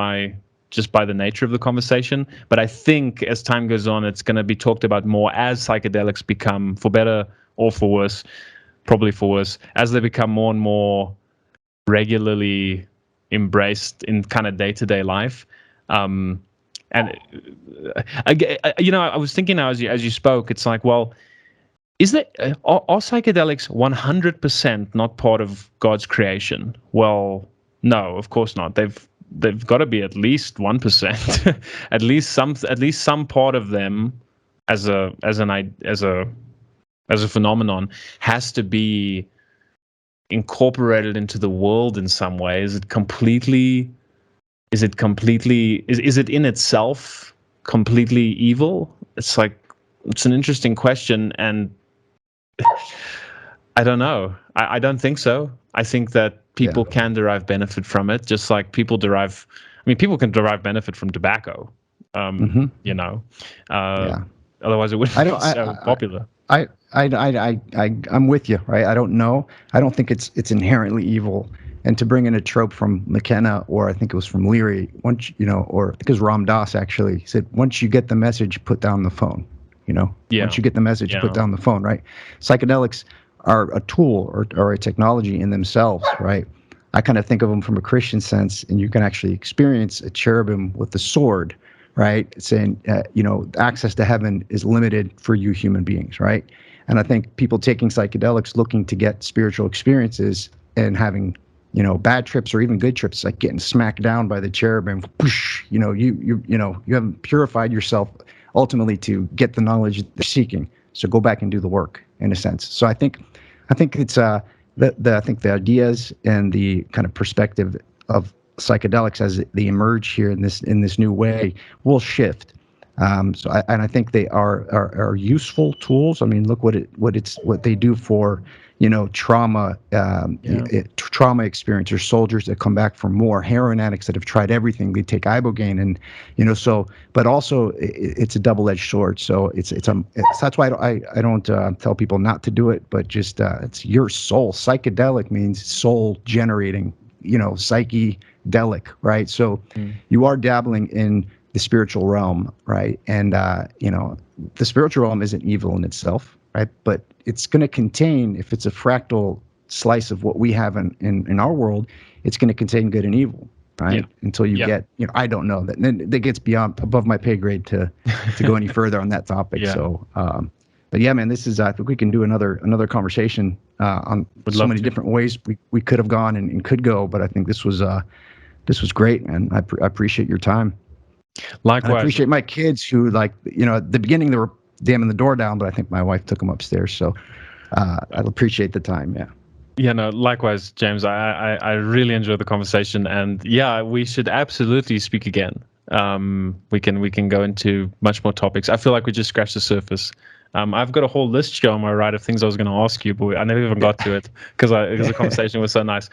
just by the nature of the conversation. But I think as time goes on, it's going to be talked about more as psychedelics become, for better or for worse, probably for worse, as they become more and more regularly embraced in kind of day-to-day life. And I was thinking now as you spoke, it's like, well, is that are psychedelics 100% not part of God's creation? Well, no, of course not. They've got to be at least 1%, at least some part of them as a phenomenon has to be incorporated into the world in some way. Is it in itself completely evil? It's an interesting question, and I don't know. I don't think so. I think that people can derive benefit from it, just like people can derive benefit from tobacco. Otherwise it wouldn't be so popular. I'm with you, right? I don't know. I don't think it's inherently evil. And to bring in a trope from McKenna, or I think it was from Leary, or because Ram Dass actually said, once you get the message, put down the phone. Once you get the message, put down the phone, right? Psychedelics are a tool or a technology in themselves, right? I kind of think of them from a Christian sense, and you can actually experience a cherubim with the sword, right? Saying, access to heaven is limited for you human beings, right? And I think people taking psychedelics looking to get spiritual experiences and having, bad trips or even good trips, like getting smacked down by the cherubim, whoosh, you haven't purified yourself ultimately to get the knowledge they're seeking. So go back and do the work in a sense. So I think it's I think the ideas and the kind of perspective of psychedelics as they emerge here in this new way will shift. I think they are useful tools. I mean, look what they do for trauma trauma experiencers, soldiers that come back for more, heroin addicts that have tried everything. They take ibogaine, and but also it's a double-edged sword. So that's why I don't tell people not to do it, but just it's your soul. Psychedelic means soul generating, psychedelic, right? So you are dabbling in the spiritual realm, right? And the spiritual realm isn't evil in itself, right? But it's going to contain, if it's a fractal slice of what we have in our world, it's going to contain good and evil, right? Until you get, I don't know, that gets above my pay grade to go any further on that topic. So, but yeah, man, I think we can do another conversation on so many different ways we could have gone and could go, but I think this was great, man. I appreciate your time. Likewise. And I appreciate my kids who, at the beginning they were damming the door down, but I think my wife took them upstairs. So I appreciate the time. Yeah. Yeah, no, likewise, James. I really enjoyed the conversation, and we should absolutely speak again. We can go into much more topics. I feel like we just scratched the surface. I've got a whole list here on my right of things I was going to ask you, but I never even got to it because the conversation was so nice.